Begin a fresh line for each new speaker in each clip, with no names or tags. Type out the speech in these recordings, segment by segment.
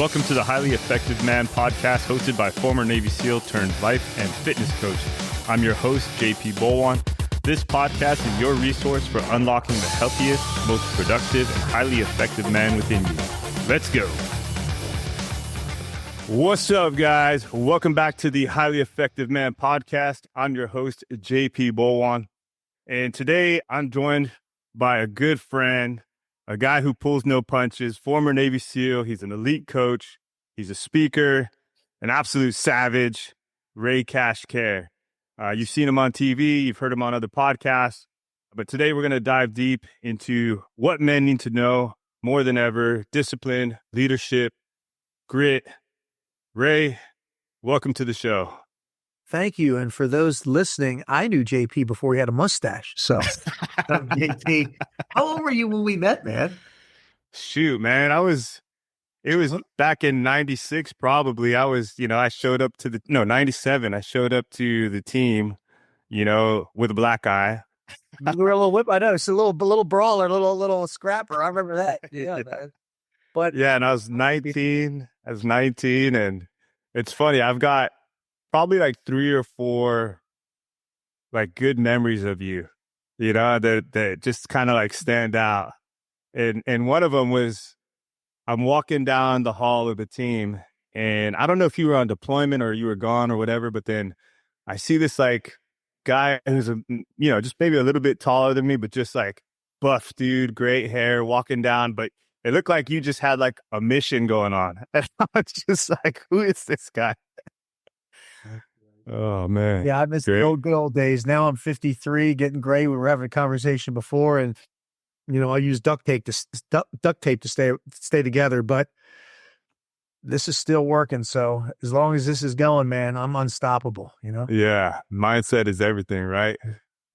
Welcome to the Highly Effective Man podcast, hosted by former Navy SEAL turned life and fitness coach. I'm your host, JP Bolwahnn. This podcast is your resource for unlocking the healthiest, most productive, and highly effective man within you. Let's go. What's up, guys? Welcome back to the Highly Effective Man podcast. I'm your host, JP Bolwahnn. And today I'm joined by a good friend, a guy who pulls no punches, former Navy SEAL. He's an elite coach. He's a speaker, an absolute savage, Ray Kashkar. You've seen him on TV. You've heard him on other podcasts. But today we're going to dive deep into what men need to know more than ever: discipline, leadership, grit. Ray, welcome to the show.
Thank you. And for those listening, I knew JP before he had a mustache. So, JP, how old were you when we met, man?
Shoot, man. It was back in 96, probably. I showed up to 97. I showed up to the team, with a black eye.
You were a little whip. I know. It's a little brawler, little scrapper. I remember that. Yeah. But
yeah, and I was 19. And it's funny. I've got probably like 3 or 4 like good memories of you, that just kind of like stand out. And one of them was, I'm walking down the hall of the team, and I don't know if you were on deployment or you were gone or whatever, but then I see this like guy who's just maybe a little bit taller than me, but just like buff dude, great hair, walking down, but it looked like you just had like a mission going on. And I was just like, who is this guy? Oh, man.
yeah, I miss the good old days. Now I'm 53, getting gray. We were having a conversation before, and I use duct tape to stay together, but this is still working. So as long as this is going, man, I'm unstoppable,
Yeah. Mindset is everything, right?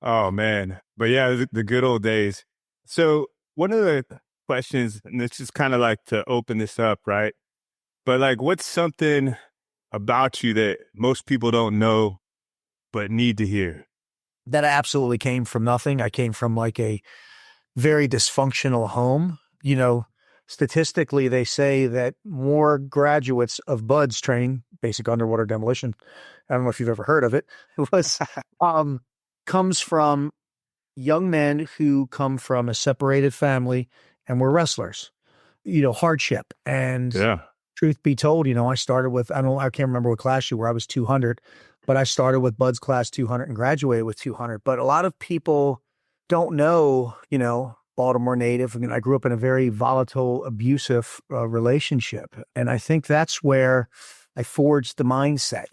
Oh, man. But yeah, the good old days. So one of the questions, and it's just kind of like to open this up, right? But like, what's something about you that most people don't know but need to hear?
That absolutely came from nothing. I came from like a very dysfunctional home. Statistically, they say that more graduates of BUDS training, basic underwater demolition, I don't know if you've ever heard of it, comes from young men who come from a separated family and were wrestlers, hardship. And truth be told, I started with, I can't remember what class you were. I was 200, but I started with BUDS class 200 and graduated with 200. But a lot of people don't know, Baltimore native. I mean, I grew up in a very volatile, abusive relationship. And I think that's where I forged the mindset,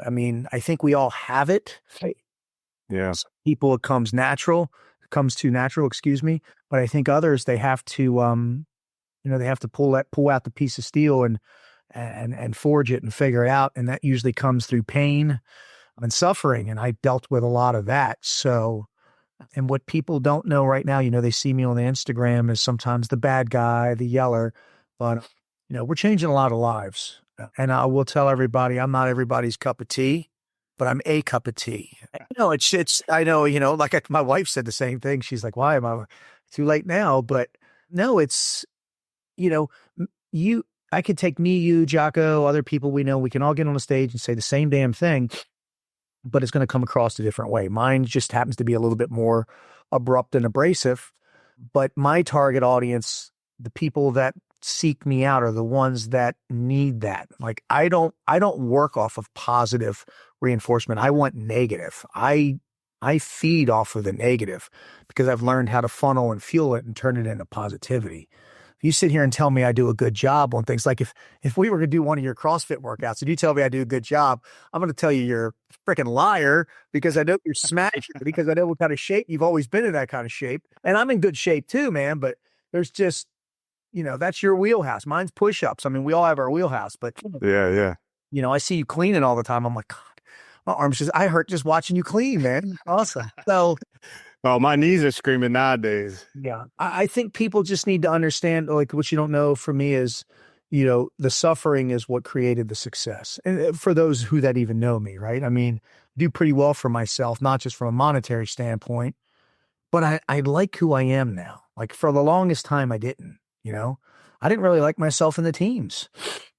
I mean, I think we all have it.
Yeah.
Some people, it comes too natural, But I think others, they have to, they have to pull out the piece of steel and forge it and figure it out. And that usually comes through pain and suffering. And I dealt with a lot of that. So, and what people don't know right now, they see me on the Instagram as sometimes the bad guy, the yeller, but we're changing a lot of lives. And I will tell everybody, I'm not everybody's cup of tea, but I'm a cup of tea. I know, like my wife said the same thing. She's like, why am I too late now? But no, it's, I could take me, you, Jocko, other people we know, we can all get on a stage and say the same damn thing, but it's going to come across a different way. Mine just happens to be a little bit more abrupt and abrasive, but my target audience, the people that seek me out, are the ones that need that. Like, I don't work off of positive reinforcement. I want negative. I feed off of the negative because I've learned how to funnel and fuel it and turn it into positivity. You sit here and tell me I do a good job on things. Like if we were to do one of your CrossFit workouts and you tell me I do a good job, I'm going to tell you you're a freaking liar, because I know you're smashing, because I know what kind of shape you've always been in, that kind of shape. And I'm in good shape too, man. But there's just, that's your wheelhouse. Mine's push-ups. I mean, we all have our wheelhouse, but
yeah.
I see you cleaning all the time. I'm like, God, my arms I hurt just watching you clean, man. Awesome. So,
oh, my knees are screaming nowadays.
Yeah. I think people just need to understand, like, what you don't know for me is, the suffering is what created the success. And for those who that even know me, right? I mean, do pretty well for myself, not just from a monetary standpoint, but I like who I am now. Like, for the longest time, I didn't, I didn't really like myself in the teams.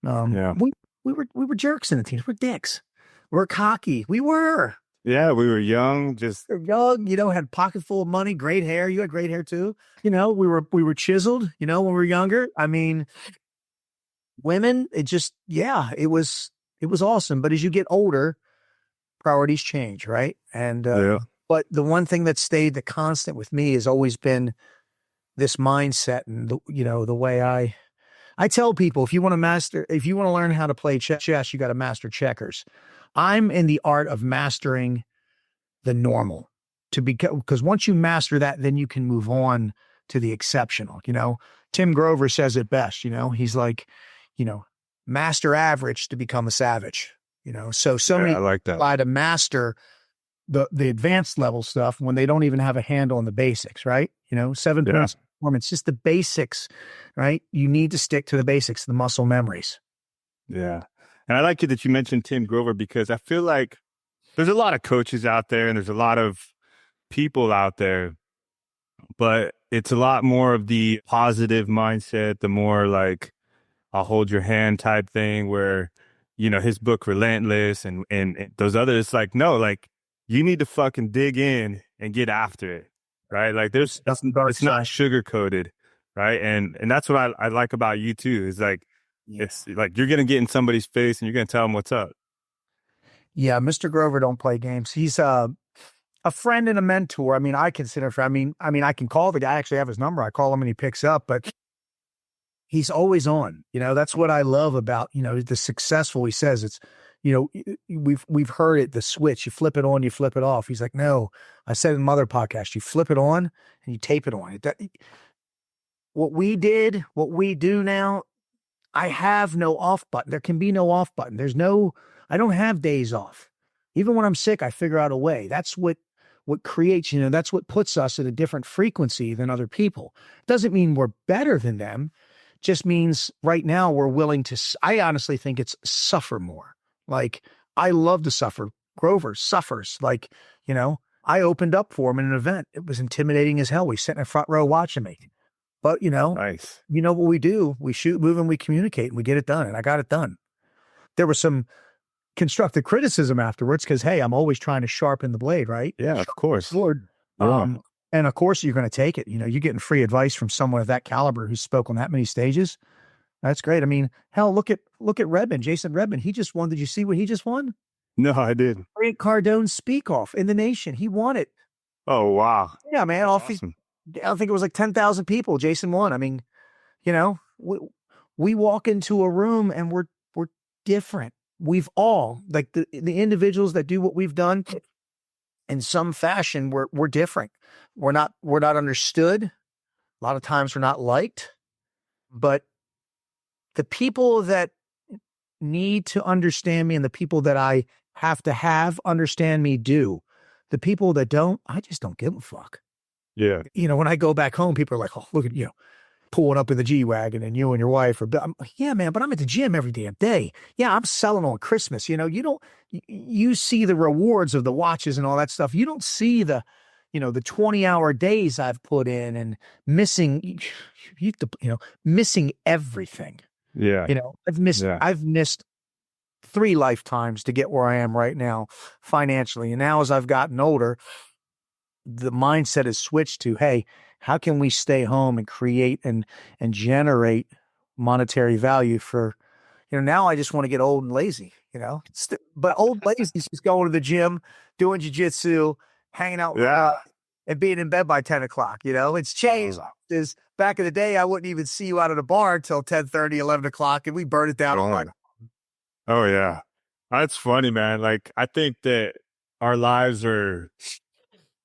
Yeah.
We were jerks in the teams. We're dicks. We're cocky. We were.
Yeah, we were young, just
We're young, had pocket full of money, great hair. You had great hair too. We were chiseled, when we were younger. I mean, women, it was awesome. But as you get older, priorities change, right? And
yeah.
but the one thing that stayed the constant with me has always been this mindset, and the way I tell people, if you want to learn how to play chess, you got to master checkers. I'm in the art of mastering the normal because once you master that, then you can move on to the exceptional. Tim Grover says it best. He's like, master average to become a savage. So
Yeah,
many
I like that.
try to master the advanced level stuff when they don't even have a handle on the basics, right? 7
Yeah.
points performance, just the basics, right? You need to stick to the basics, the muscle memories.
Yeah. And I like it that you mentioned Tim Grover because I feel like there's a lot of coaches out there and there's a lot of people out there, but it's a lot more of the positive mindset, the more like I'll hold your hand type thing where, his book Relentless and those others, like, no, like you need to fucking dig in and get after it. Right. Like it's not sugar coated. Right. And that's what I like about you too, is like, it's like, you're going to get in somebody's face and you're going to tell them what's up.
Yeah. Mr. Grover don't play games. He's a friend and a mentor. I mean, I consider, I can call the guy. I actually have his number. I call him and he picks up, but he's always on. That's what I love about, the successful. He says it's, we've heard it, the switch, you flip it on, you flip it off. He's like, no, I said in mother podcast, you flip it on and you tape it on. What we do now, I have no off button. There can be no off button. I don't have days off. Even when I'm sick, I figure out a way. That's what creates, that's what puts us at a different frequency than other people. Doesn't mean we're better than them. Just means right now we're willing to, I honestly think it's suffer more. Like, I love to suffer. Grover suffers. Like, I opened up for him in an event. It was intimidating as hell. We sat in the front row watching me. But,
Nice.
what we do? We shoot, move, and we communicate, and we get it done. And I got it done. There was some constructive criticism afterwards because, hey, I'm always trying to sharpen the blade, right?
Yeah, of course.
Lord. And of course, you're going to take it. You're getting free advice from someone of that caliber who spoke on that many stages. That's great. I mean, hell, look at Redmond, Jason Redmond. He just won. Did you see what he just won?
No, I didn't.
Grant Cardone's Speak Off in the nation. He won it.
Oh, wow.
Yeah, man.
Awesome.
I think it was like 10,000 people. Jason won. I mean, we walk into a room and we're different. We've all, like the individuals that do what we've done in some fashion, we're different. We're not understood. A lot of times we're not liked, but the people that need to understand me and the people that I have to have understand me do. The people that don't, I just don't give a fuck.
Yeah.
When I go back home, people are like, oh, look at you pulling up in the G-Wagon and you and your wife are, I'm like, yeah, man, but I'm at the gym every damn day. Yeah, I'm selling on Christmas. You see the rewards of the watches and all that stuff. You don't see the 20-hour days I've put in and missing everything.
Yeah.
I've missed 3 lifetimes to get where I am right now financially. And now as I've gotten older, the mindset has switched to, hey, how can we stay home and create and generate monetary value for, now I just want to get old and lazy, but old lazy is just going to the gym, doing jiu-jitsu, hanging out and being in bed by 10 o'clock. It's changed. Is back in the day, I wouldn't even see you out of the bar until 10:30, 11 o'clock, and we burned it down.
Oh, yeah. That's funny, man. Like, I think that our lives are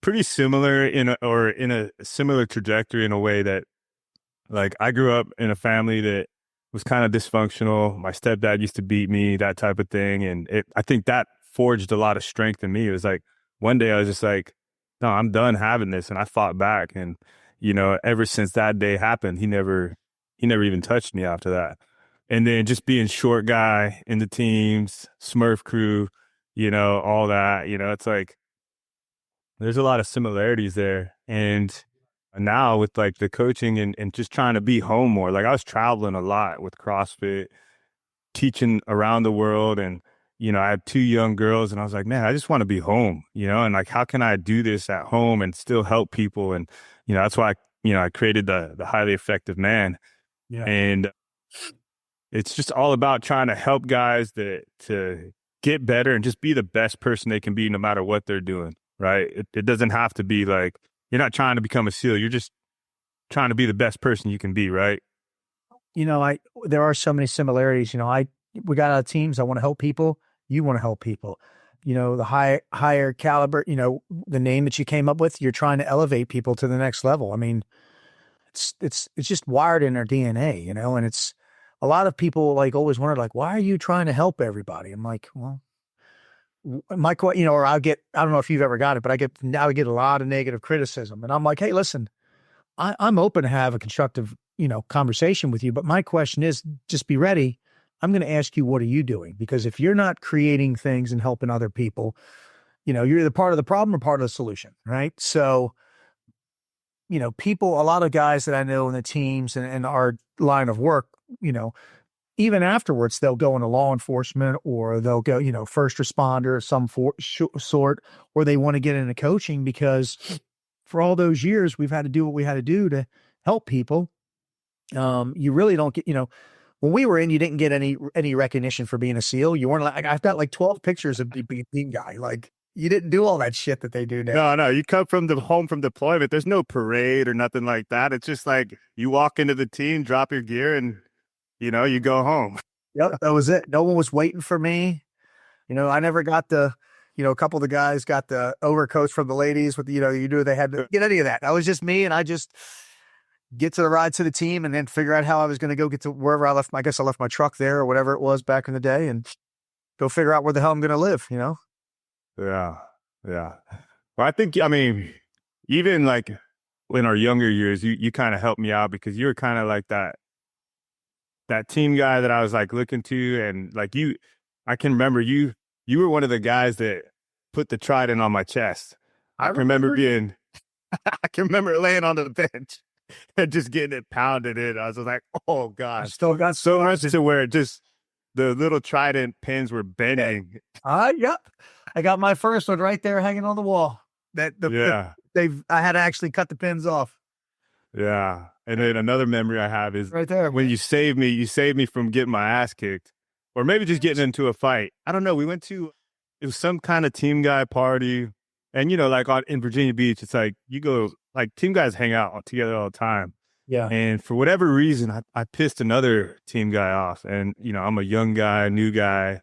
pretty similar in a similar trajectory in a way that, like, I grew up in a family that was kind of dysfunctional. My stepdad used to beat me, that type of thing. And I think that forged a lot of strength in me. It was like, one day I was just like, no, I'm done having this. And I fought back. And, ever since that day happened, he never even touched me after that. And then just being short guy in the teams, Smurf crew, all that, it's like, there's a lot of similarities there. And now with like the coaching and just trying to be home more, like I was traveling a lot with CrossFit teaching around the world, and I have two young girls, and I was like, man, I just want to be home, and like, how can I do this at home and still help people? And that's why I created the highly effective man.
Yeah.
And it's just all about trying to help guys to get better and just be the best person they can be, no matter what they're doing. Right? It doesn't have to be like you're not trying to become a SEAL. You're just trying to be the best person you can be. Right?
There are so many similarities. We got out of teams. I want to help people. You want to help people. The higher caliber. The name that you came up with. You're trying to elevate people to the next level. I mean, it's just wired in our DNA. And it's a lot of people like always wonder like, why are you trying to help everybody? I'm like, well, or I don't know if you've ever got it, but I would get a lot of negative criticism, and I'm like, hey, listen, I'm open to have a constructive, conversation with you. But my question is, just be ready. I'm going to ask you, what are you doing? Because if you're not creating things and helping other people, you're either part of the problem or part of the solution, right? So, a lot of guys that I know in the teams and our line of work, even afterwards, they'll go into law enforcement, or they'll go, first responder of some sort, or they want to get into coaching because for all those years, we've had to do what we had to do to help people. You really don't get, when we were in, you didn't get any recognition for being a SEAL. You weren't like, I've got like 12 pictures of being a team guy. Like, you didn't do all that shit that they do now.
No. You come from home from deployment. There's no parade or nothing like that. It's just like you walk into the team, drop your gear, and you go home.
Yep, that was it. No one was waiting for me. I never got a couple of the guys got the overcoats from the ladies with they had to get any of that. That was just me, and I just get to the ride to the team and then figure out how I was going to go get to wherever I left. I guess I left my truck there or whatever it was back in the day, and go figure out where the hell I'm going to live.
Yeah. Well, I mean, even like in our younger years, you kind of helped me out because you were kind of like that team guy that I was like looking to, and like I can remember you were one of the guys that put the trident on my chest. I remember I can remember laying on the bench and just getting it pounded in. I was like, oh God.
I still got
so much to where just the little trident pins were bending.
Yep. I got my first one right there hanging on the wall. I had to actually cut the pins off.
Yeah. And then another memory I have is
right there
when you saved me from getting my ass kicked, or maybe just getting into a fight. I don't know. We went to, it was some kind of team guy party. And, like in Virginia Beach, it's like you go, like team guys hang out together all the time.
Yeah.
And for whatever reason, I pissed another team guy off. And, I'm a young guy, new guy.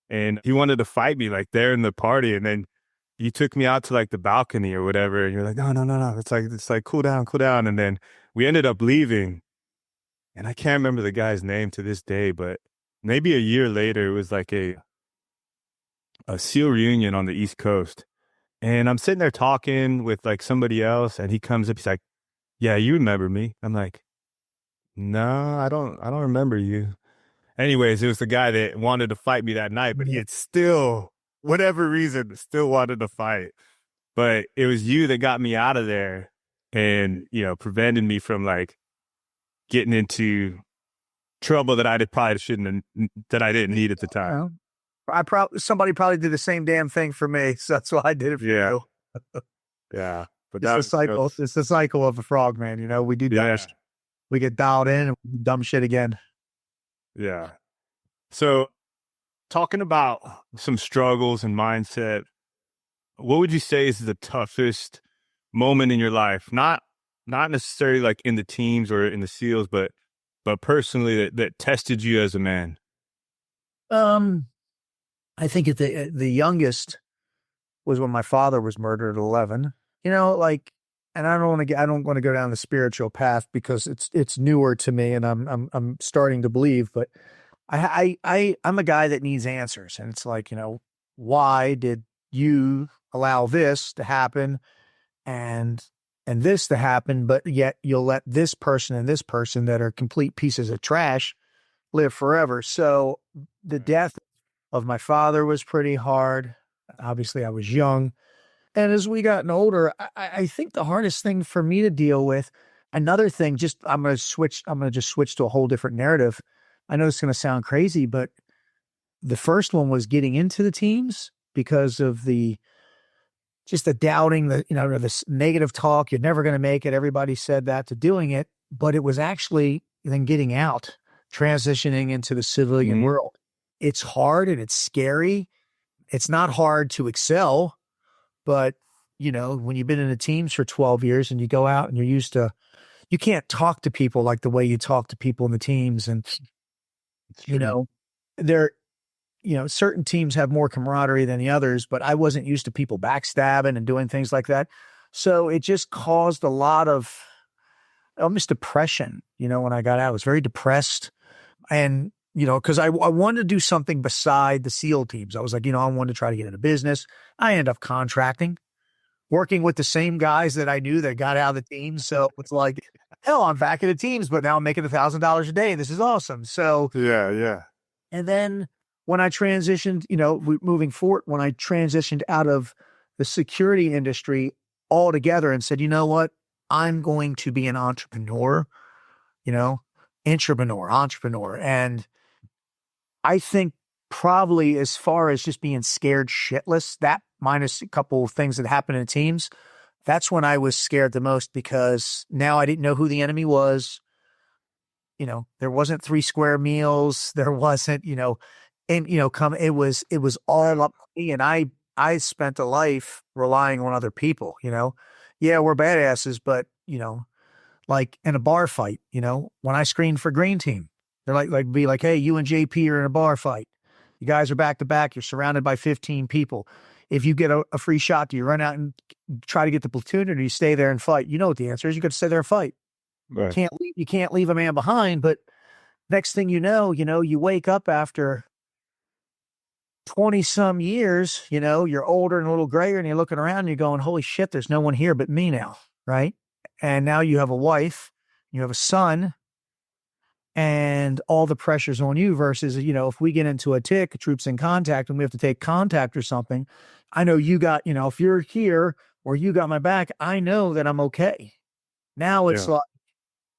And he wanted to fight me like there in the party. And then you took me out to like the balcony or whatever. And you're like, no. It's like, cool down. And then we ended up leaving. And I can't remember the guy's name to this day, but maybe a year later, it was like a SEAL reunion on the East Coast. And I'm sitting there talking with like somebody else, and he comes up, he's like, yeah, you remember me. I'm like, no, I don't remember you. Anyways, it was the guy that wanted to fight me that night, but he had still, whatever reason, still wanted to fight. But it was you that got me out of there and, prevented me from like getting into trouble that I didn't need at the time.
Somebody probably did the same damn thing for me. So that's why I did it for you.
Yeah. But
it's the cycle. It's the cycle of a frog, man. We do that. We get dialed in and we do dumb shit again.
Yeah. So talking about some struggles and mindset, what would you say is the toughest moment in your life? Not necessarily like in the teams or in the SEALs, but personally that tested you as a man.
I think the youngest was when my father was murdered at 11. And I don't want to go down the spiritual path because it's newer to me, and I'm starting to believe. But I'm a guy that needs answers, and it's like, why did you allow this to happen, and this to happen, but yet you'll let this person and this person that are complete pieces of trash live forever? So the death of my father was pretty hard. Obviously, I was young. And as we gotten older, I think the hardest thing for me to deal with, another thing, I'm going to just switch to a whole different narrative. I know it's going to sound crazy, but the first one was getting into the teams because of just the doubting, this negative talk. You're never going to make it. Everybody said that, to doing it. But it was actually then getting out, transitioning into the civilian world. It's hard and it's scary. It's not hard to excel, but when you've been in the teams for 12 years and you go out and you can't talk to people like the way you talk to people in the teams. And, they're, certain teams have more camaraderie than the others, but I wasn't used to people backstabbing and doing things like that. So it just caused a lot of almost depression. When I got out, I was very depressed. And, because I wanted to do something beside the SEAL teams. I was like, I wanted to try to get into business. I ended up contracting, working with the same guys that I knew that got out of the team. So it's like, hell, I'm back in the teams, but now I'm making $1,000 a day. This is awesome. So
yeah.
And then when I transitioned, moving forward, when I transitioned out of the security industry altogether and said, you know what, I'm going to be an entrepreneur, entrepreneur. And I think probably as far as just being scared shitless, that minus a couple of things that happened in teams, that's when I was scared the most, because now I didn't know who the enemy was. There wasn't 3 square meals. There wasn't, it was all up to me. And I spent a life relying on other people, Yeah, we're badasses, but, like in a bar fight, when I screened for green team, they're be like, hey, you and JP are in a bar fight. You guys are back to back. You're surrounded by 15 people. If you get a free shot, do you run out and try to get the platoon, or do you stay there and fight? You know what the answer is. You got to stay there and fight.
Right.
You can't leave a man behind. But next thing you know, you wake up after 20 some years, you're older and a little grayer, and you're looking around and you're going, holy shit, there's no one here but me now. Right. And now you have a wife, you have a son, and all the pressure's on you versus, if we get into a troops in contact, and we have to take contact or something, I know you got, if you're here or you got my back, I know that I'm okay. Now it's like,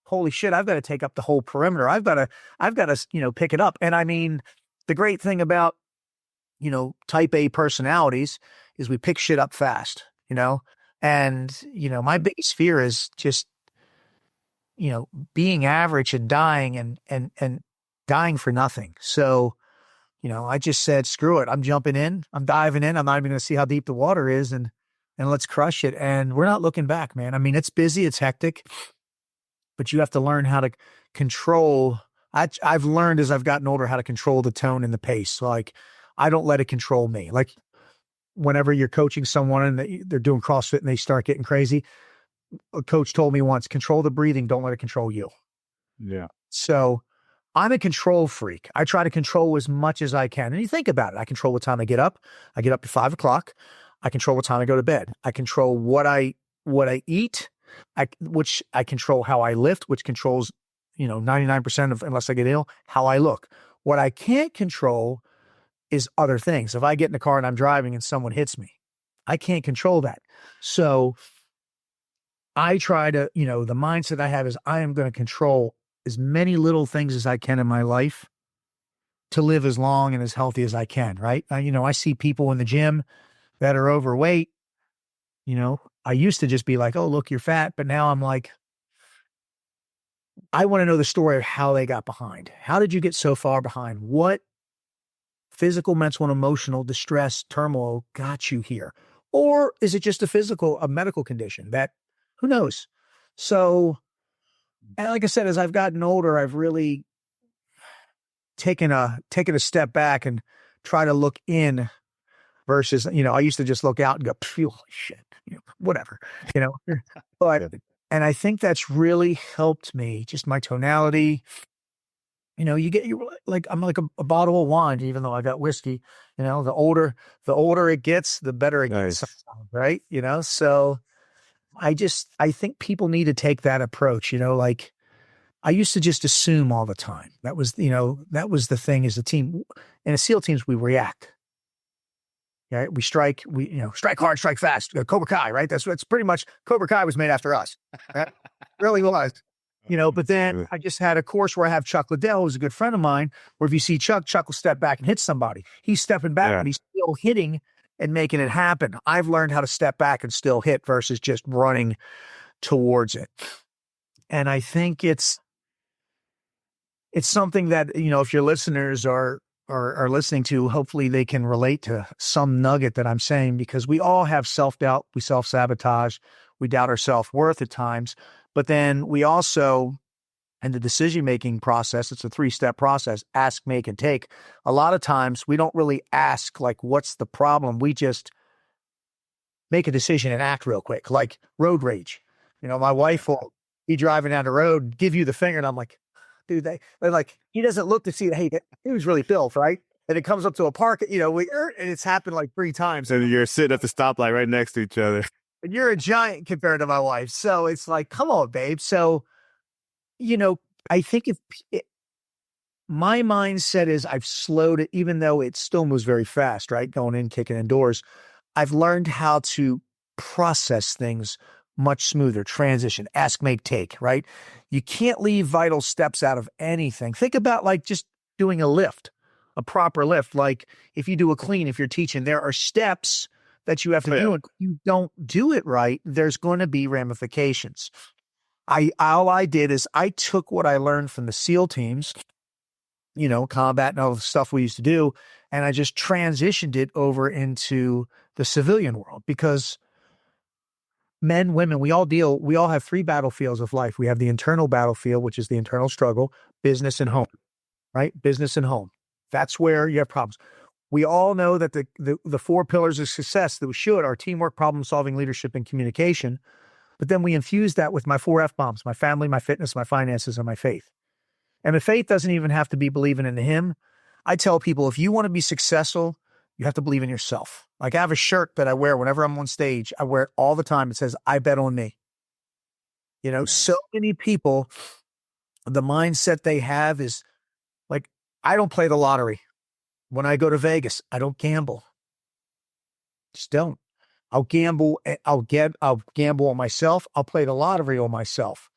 holy shit, I've got to take up the whole perimeter. I've got to, pick it up. And I mean, the great thing about, type A personalities is we pick shit up fast, and, my biggest fear is just, being average and dying and dying for nothing. So, I just said, screw it. I'm jumping in, I'm diving in. I'm not even going to see how deep the water is, and let's crush it. And we're not looking back, man. I mean, it's busy, it's hectic, but you have to learn how to control. I've learned as I've gotten older how to control the tone and the pace. Like, I don't let it control me. Like, whenever you're coaching someone and they're doing CrossFit and they start getting crazy, a coach told me once, control the breathing, don't let it control you.
Yeah.
So I'm a control freak. I try to control as much as I can. And you think about it. I control what time I get up. I get up at 5 o'clock. I control what time I go to bed. I control what I eat. Which I control how I lift, which controls, 99% of, unless I get ill, how I look. What I can't control is other things. If I get in the car and I'm driving and someone hits me, I can't control that. So I try to, the mindset I have is I am going to control as many little things as I can in my life to live as long and as healthy as I can, right? I see people in the gym that are overweight. I used to just be like, oh, look, you're fat. But now I'm like, I want to know the story of how they got behind. How did you get so far behind? What physical, mental, and emotional distress, turmoil got you here? Or is it just a medical condition that, who knows? So, and like I said, as I've gotten older, I've really taken a step back and try to look in versus, I used to just look out and go, holy shit, whatever, but, and I think that's really helped me, just my tonality. I'm like a bottle of wine, even though I got whiskey, the older it gets, the better it gets, right? So I think people need to take that approach, like I used to just assume all the time. That was the thing as a team. In a SEAL teams, we react. Right? We strike hard, strike fast. Cobra Kai, right? That's pretty much Cobra Kai was made after us. Right? Really was. But then I just had a course where I have Chuck Liddell, who's a good friend of mine, where if you see Chuck will step back and hit somebody. He's stepping back, but he's still hitting and making it happen. I've learned how to step back and still hit versus just running towards it. And I think it's something that, if your listeners are listening to, hopefully they can relate to some nugget that I'm saying, because we all have self-doubt, we self-sabotage, we doubt our self-worth at times, but then we also, in the decision-making process, it's a 3-step process, ask, make, and take. A lot of times we don't really ask, like, what's the problem? We just make a decision and act real quick, like road rage. My wife will be driving down the road, give you the finger, and I'm like, dude, they're like, he doesn't look to see that, hey, he was really built, right? And it comes up to a park, and it's happened like 3 times.
And you're sitting at the stoplight right next to each other.
And you're a giant compared to my wife. So it's like, come on, babe. So, I think my mindset is I've slowed it, even though it still moves very fast, right? Going in, kicking indoors. I've learned how to process things much smoother, transition, ask, make, take, right? You can't leave vital steps out of anything. Think about like just doing a lift, a proper lift. Like if you do a clean, if you're teaching, there are steps that you have to do. And if you don't do it right, there's going to be ramifications. All I did is I took what I learned from the SEAL teams, combat and all the stuff we used to do, and I just transitioned it over into the civilian world, because men, women, we all have 3 battlefields of life. We have the internal battlefield, which is the internal struggle, business and home, right? Business and home. That's where you have problems. We all know that the 4 pillars of success that we should are teamwork, problem solving, leadership, and communication. But then we infuse that with my 4 F-bombs, my family, my fitness, my finances, and my faith. And the faith doesn't even have to be believing in him. I tell people, if you want to be successful, you have to believe in yourself. Like I have a shirt that I wear whenever I'm on stage. I wear it all the time. It says, I bet on me. So many people, the mindset they have is like, I don't play the lottery. When I go to Vegas, I don't gamble. Just don't. I'll gamble. I'll gamble on myself. I'll play the lottery on myself.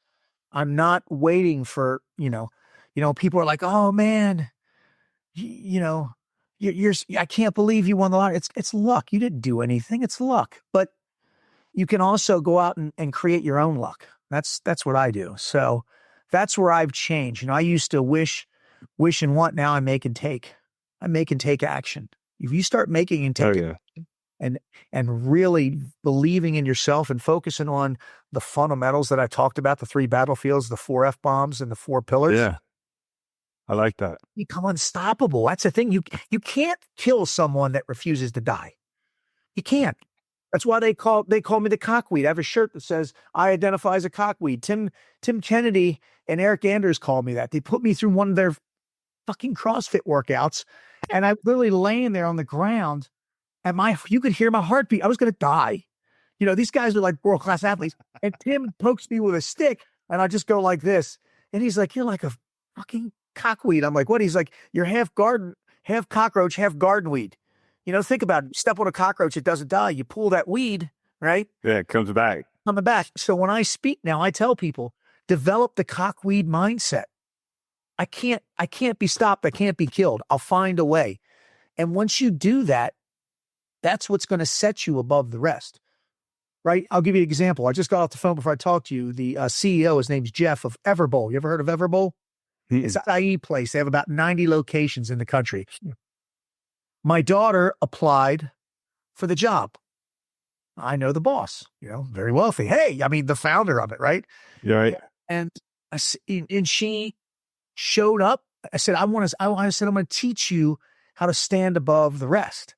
I'm not waiting for, people are like, oh man, you're I can't believe you won the lottery. It's luck. You didn't do anything. It's luck. But you can also go out and create your own luck. That's what I do. So that's where I've changed. I used to wish and want. Now I make and take. I make and take action. If you start making and taking and really believing in yourself and focusing on the fundamentals that I talked about, the 3 battlefields, the 4 F-bombs and the 4 pillars.
Yeah. I like that.
Become unstoppable. That's the thing. You can't kill someone that refuses to die. You can't. That's why they call me the cockweed. I have a shirt that says I identify as a cockweed. Tim Kennedy and Eric Anders called me that. They put me through one of their fucking CrossFit workouts, and I literally laying there on the ground, and you could hear my heartbeat. I was going to die. These guys are like world-class athletes, and Tim pokes me with a stick, and I just go like this, and he's like, "You're like a fucking cockweed." I'm like, "What?" He's like, "You're half garden, half cockroach, half garden weed." Think about it. You step on a cockroach, it doesn't die. You pull that weed, right?
Yeah, it comes back.
Coming back. So when I speak now, I tell people, develop the cockweed mindset. I can't be stopped. I can't be killed. I'll find a way. And once you do that, that's what's going to set you above the rest, right? I'll give you an example. I just got off the phone before I talked to you. The CEO, his name's Jeff of Everbowl. You ever heard of Everbowl? It's an IE place. They have about 90 locations in the country. My daughter applied for the job. I know the boss, very wealthy. Hey, the founder of it, right?
Yeah, right.
And she showed up. I said, I'm going to teach you how to stand above the rest.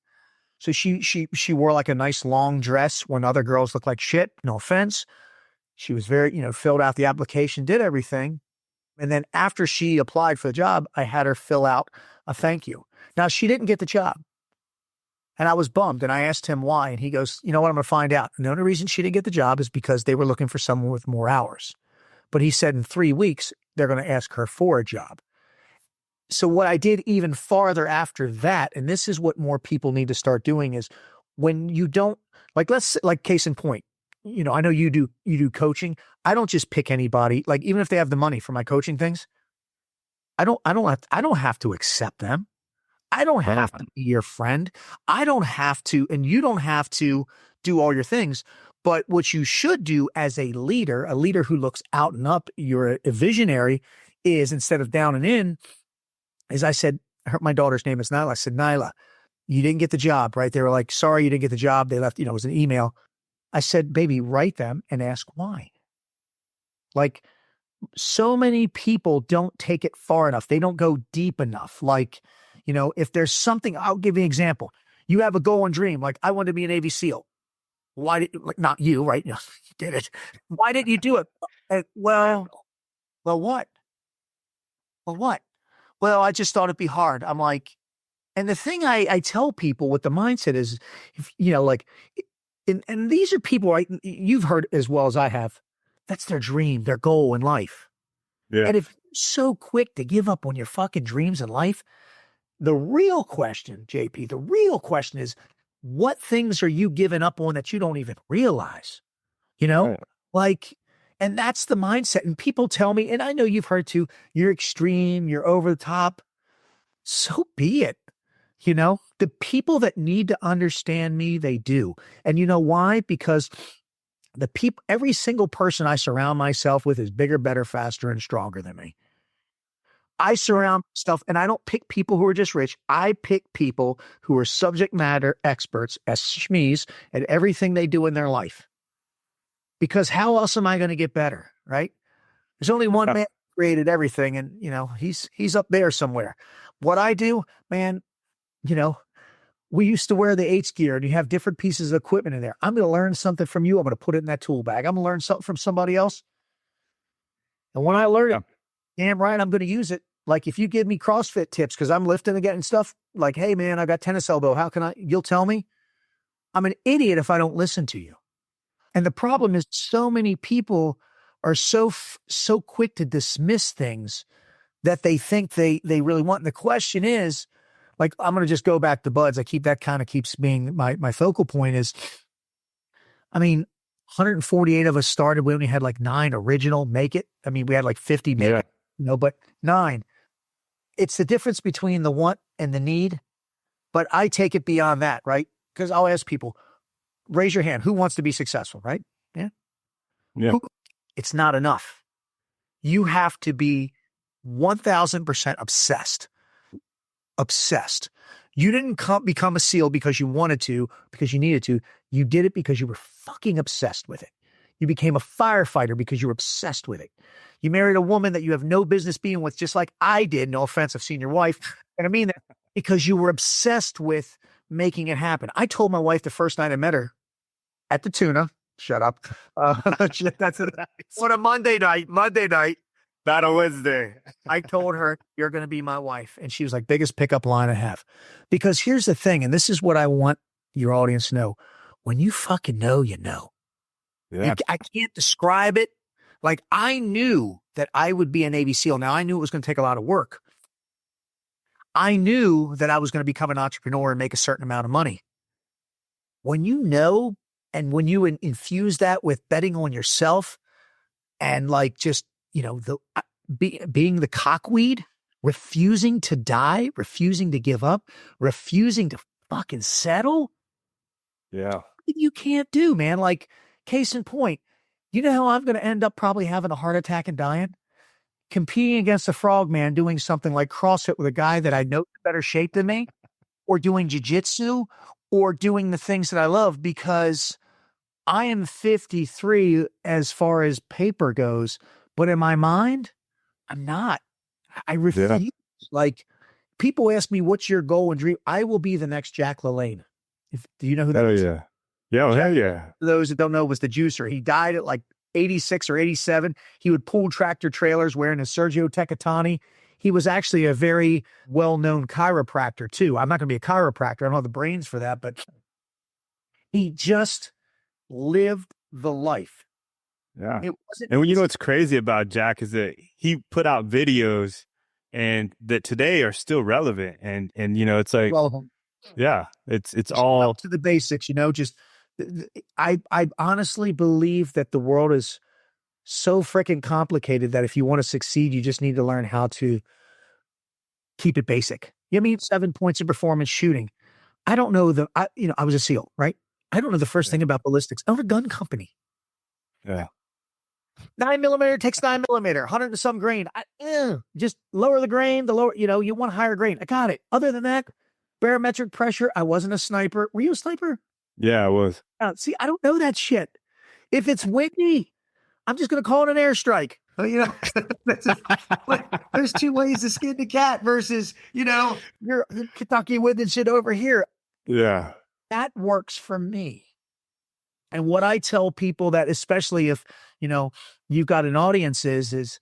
So she wore like a nice long dress when other girls look like shit. No offense. She was very, filled out the application, did everything. And then after she applied for the job, I had her fill out a thank you. Now she didn't get the job. And I was bummed. And I asked him why. And he goes, you know what? I'm going to find out. And the only reason she didn't get the job is because they were looking for someone with more hours. But he said in 3 weeks, they're going to ask her for a job. So what I did even farther after that, and this is what more people need to start doing, is when you don't, like case in point, I know you do coaching. I don't just pick anybody. Like even if they have the money for my coaching things, I don't have to accept them. I don't have to be your friend. I don't have to, and you don't have to do all your things. But what you should do as a leader who looks out and up, you're a visionary, is instead of down and in, as I said, my daughter's name is Nyla. I said, Nyla, you didn't get the job, right? They were like, sorry, you didn't get the job. They left, it was an email. I said, baby, write them and ask why. Like, so many people don't take it far enough. They don't go deep enough. Like, if there's something, I'll give you an example. You have a goal and dream. Like, I wanted to be a Navy SEAL. Why did, like, not you, right? You did it. Why didn't you do it? Well, what? Well, what? Well, I just thought it'd be hard. I'm like, and the thing I tell people with the mindset is, and these are people, right? You've heard as well as I have. That's their dream, their goal in life.
Yeah.
And if you're so quick to give up on your fucking dreams in life, the real question, JP, the real question is, what things are you giving up on that you don't even realize?
Right.
Like, and that's the mindset. And people tell me, and I know you've heard too, you're extreme, you're over the top. So be it. The people that need to understand me, they do. And you know why? Because every single person I surround myself with is bigger, better, faster, and stronger than me. I surround myself, and I don't pick people who are just rich. I pick people who are subject matter experts as shmees at everything they do in their life. Because how else am I going to get better, right? There's only one man who created everything, and he's up there somewhere. What I do, man, we used to wear the H gear, and you have different pieces of equipment in there. I'm going to learn something from you. I'm going to put it in that tool bag. I'm going to learn something from somebody else. And when I learn it, damn right, I'm going to use it. Like if you give me CrossFit tips, because I'm lifting again and stuff, like, hey man, I got tennis elbow. How can you'll tell me? I'm an idiot if I don't listen to you. And the problem is so many people are so quick to dismiss things that they think they really want. And the question is, like, I'm going to just go back to buds. That kind of keeps being my focal point is, 148 of us started. We only had like 9 original make it. We had like 50 make it, but 9. It's the difference between the want and the need. But I take it beyond that, right? Because I'll ask people, raise your hand. Who wants to be successful, right? Yeah. It's not enough. You have to be 1,000% obsessed. Obsessed. You didn't become a SEAL because you wanted to, because you needed to. You did it because you were fucking obsessed with it. You became a firefighter because you were obsessed with it. You married a woman that you have no business being with, just like I did. No offense, I've seen your wife. And I mean that because you were obsessed with making it happen. I told my wife the first night I met her at the tuna. Shut up. That's on a Monday night.
Not a Wednesday.
I told her, you're going to be my wife. And she was like, biggest pickup line I have. Because here's the thing, and this is what I want your audience to know. When you fucking know, you know.
Yeah.
I can't describe it. Like, I knew that I would be a Navy SEAL. Now, I knew it was going to take a lot of work. I knew that I was going to become an entrepreneur and make a certain amount of money. When you know, and when you infuse that with betting on yourself and like just, being the cockweed, refusing to die, refusing to give up, refusing to fucking settle.
Yeah.
You can't do, man. Like, case in point, you know how I'm going to end up probably having a heart attack and dying? Competing against a frogman, doing something like CrossFit with a guy that I know is better shape than me, or doing jiu-jitsu, or doing the things that I love, because I am 53 as far as paper goes, but in my mind, I'm not. I refuse. Yeah. Like, people ask me, what's your goal and dream? I will be the next Jack LaLanne. Do you know who that is?
Yeah. Yeah, hell yeah.
For those that don't know, was the juicer. He died at like 86 or 87. He would pull tractor trailers wearing a Sergio Tecatani. He was actually a very well-known chiropractor too. I'm not going to be a chiropractor. I don't have the brains for that, but he just lived the life.
Yeah. And you know what's crazy about Jack is that he put out videos and that today are still relevant. And it's like,
relevant.
Yeah, it's all
to the basics, just I honestly believe that the world is so freaking complicated that if you want to succeed, you just need to learn how to keep it basic. You mean 7 points of performance shooting. I don't know I was a SEAL, right? I don't know the first thing about ballistics. I own a gun company.
Yeah.
9mm takes 9mm, 100 and some grain. Just lower the grain, the lower, you want higher grain. I got it. Other than that, barometric pressure. I wasn't a sniper. Were you a sniper?
Yeah, I was.
See, I don't know that shit. If it's windy, I'm just going to call it an airstrike. There's two ways to skin the cat versus, your Kentucky wind and shit over here.
Yeah.
That works for me. And what I tell people that, especially if, you've got an audience is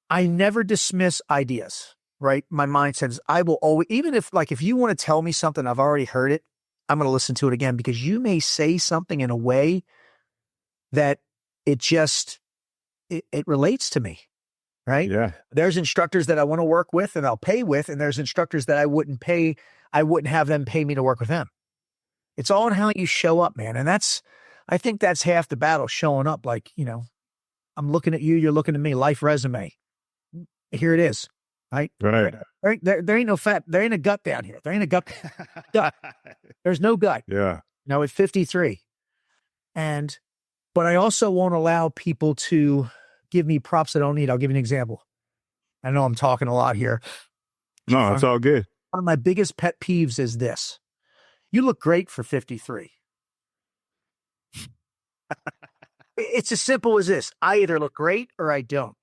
I never dismiss ideas, right? My mindset is I will always, even if you want to tell me something, I've already heard it, I'm going to listen to it again because you may say something in a way that it relates to me, right?
Yeah.
There's instructors that I want to work with and I'll pay with, and there's instructors that I wouldn't have them pay me to work with them. It's all in how you show up, man. And I think that's half the battle, showing up I'm looking at you, you're looking at me, life resume. Here it is, right?
Right.
There ain't no fat, there ain't a gut down here. There ain't a gut. There's no gut.
Yeah.
At 53. But I also won't allow people to give me props I don't need. I'll give you an example. I know I'm talking a lot here.
No, it's all good.
One of my biggest pet peeves is this. You look great for 53. It's as simple as this. I either look great or I don't.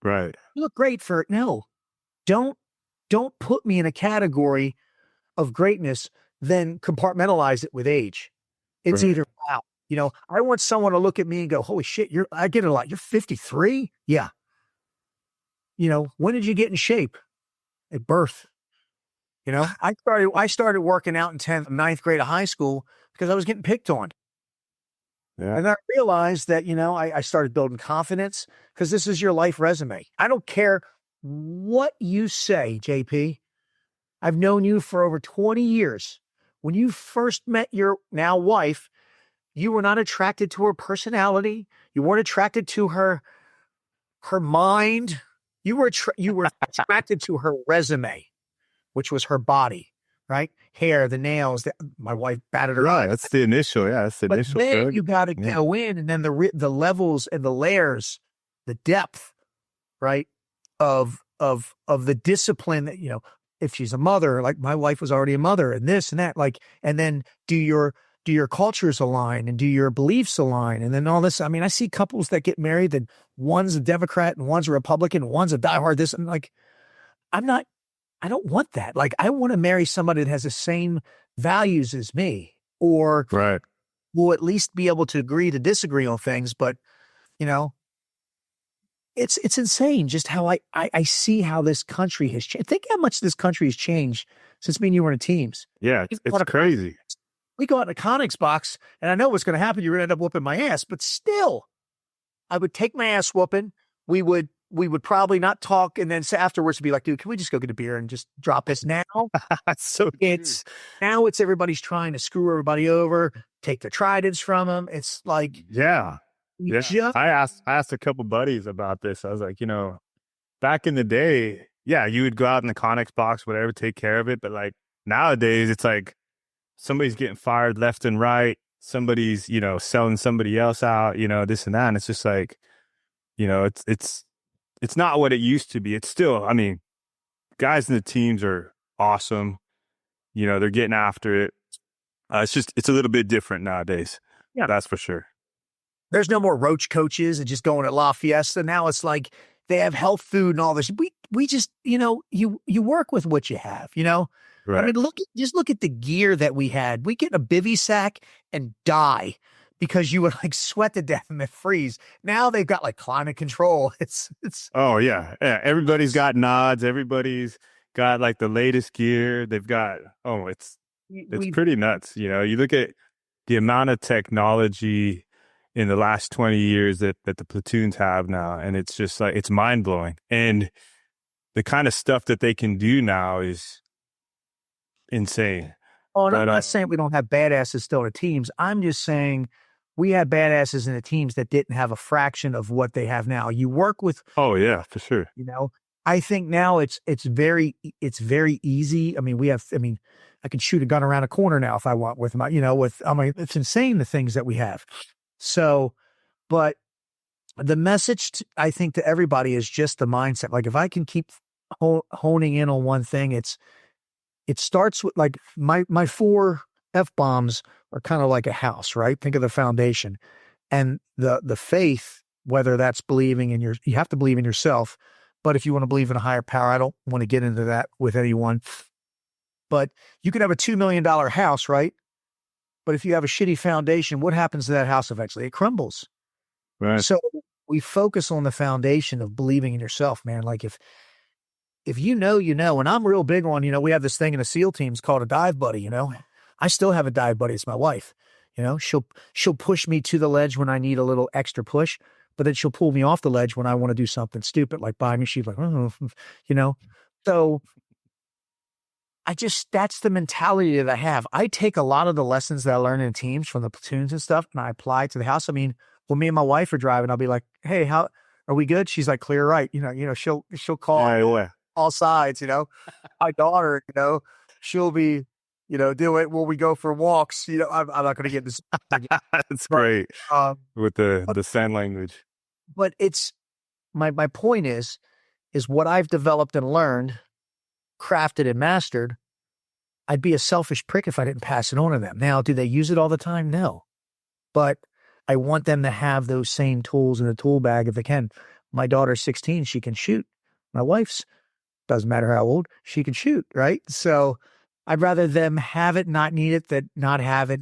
Right.
You look great for no. Don't put me in a category of greatness, then compartmentalize it with age. It's either wow. I want someone to look at me and go, holy shit, I get it a lot. You're 53? Yeah. When did you get in shape? At birth. I started working out in 10th, 9th grade of high school because I was getting picked on.
Yeah.
And I realized that, I started building confidence because this is your life resume. I don't care what you say, JP. I've known you for over 20 years. When you first met your now wife, you were not attracted to her personality. You weren't attracted to her mind. You were attracted to her resume, which was her body, right? Hair, the nails. My wife batted her
Right.
eyes.
That's the initial. Yeah. That's the
But
initial.
then
drug.
you got to go in, and then the levels and the layers, the depth, right, of the discipline that, if she's a mother, like my wife was already a mother, and this and that, and then do your cultures align and do your beliefs align, and then all this. I mean, I see couples that get married that one's a Democrat and one's a Republican, and one's a diehard this, and I don't want that. I want to marry somebody that has the same values as me, or
Right.
will at least be able to agree to disagree on things. But, it's insane just how I see how this country has changed. Think how much this country has changed since me and you were in teams.
Yeah. It's crazy.
We go out in a Conex box, and I know what's going to happen. You're going to end up whooping my ass, but still, I would take my ass whooping. We would probably not talk, and then afterwards be like, dude, can we just go get a beer and just drop this now?
That's so
Now it's everybody's trying to screw everybody over, take the tridents from them. It's like,
yeah. I asked a couple buddies about this. I was like, back in the day, yeah, you would go out in the Conex box, whatever, take care of it. But nowadays, it's like somebody's getting fired left and right. Somebody's, selling somebody else out, this and that. And it's just like, it's not what it used to be. It's still, guys in the teams are awesome. They're getting after it. It's a little bit different nowadays.
Yeah,
that's for sure.
There's no more roach coaches and just going at La Fiesta. Now it's like they have health food and all this. We just, you work with what you have,
Right.
Look at the gear that we had. We get in a bivy sack and die because you would sweat to death and then freeze. Now they've got climate control. It's.
Oh yeah. Everybody's got nods. Everybody's got the latest gear. They've got. Oh, it's pretty nuts. You look at the amount of technology in the last 20 years that the platoons have now, and it's just it's mind blowing. And the kind of stuff that they can do now is insane.
Oh, and I'm
But
not saying we don't have badasses still in the teams. I'm just saying we had badasses in the teams that didn't have a fraction of what they have now. You work with,
oh yeah, for sure.
you know, I think now it's very easy. I mean, I can shoot a gun around a corner now if I want with my, it's insane the things that we have. So, but the message I think to everybody is just the mindset. Like if I can keep honing in on one thing, it starts with like my 4 F-bombs are kind of like a house, right? Think of the foundation and the faith, whether that's believing in you have to believe in yourself. But if you want to believe in a higher power, I don't want to get into that with anyone, but you could have a $2 million house, right? But if you have a shitty foundation, what happens to that house eventually? It crumbles.
Right.
So we focus on the foundation of believing in yourself, man. Like if and I'm real big on, we have this thing in the SEAL teams called a dive buddy, I still have a dive buddy. It's my wife, she'll push me to the ledge when I need a little extra push, but then she'll pull me off the ledge when I want to do something stupid, like buy me. She's like, oh, so that's the mentality that I have. I take a lot of the lessons that I learn in teams from the platoons and stuff, and I apply it to the house. I mean, when me and my wife are driving, I'll be like, hey, how are we good? She's like, clear right. She'll call all sides, my daughter, she'll be, do it when we go for walks. I'm not going to get this.
That's great. With the sign language.
But it's my point is what I've developed and learned, crafted and mastered. I'd be a selfish prick if I didn't pass it on to them. Now, do they use it all the time? No, but I want them to have those same tools in the tool bag if they can. My daughter's 16. She can shoot. My wife's, doesn't matter how old, she can shoot, right? So I'd rather them have it, not need it, than not have it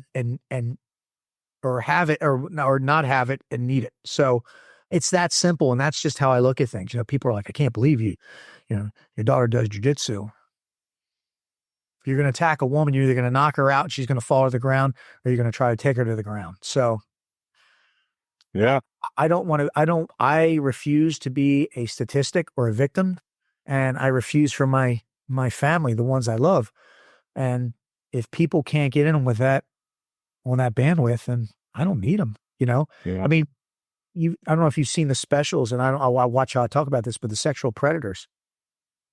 or have it or not have it and need it. So it's that simple. And that's just how I look at things. People are like, I can't believe your daughter does jujitsu. If you're going to attack a woman, you're either going to knock her out and she's going to fall to the ground, or you're going to try to take her to the ground. So
yeah,
I refuse to be a statistic or a victim. And I refuse for my family, the ones I love. And if people can't get in with that on that bandwidth, then I don't need them. Yeah. I mean, I don't know if you've seen the specials, and I watch how I talk about this, but the sexual predators.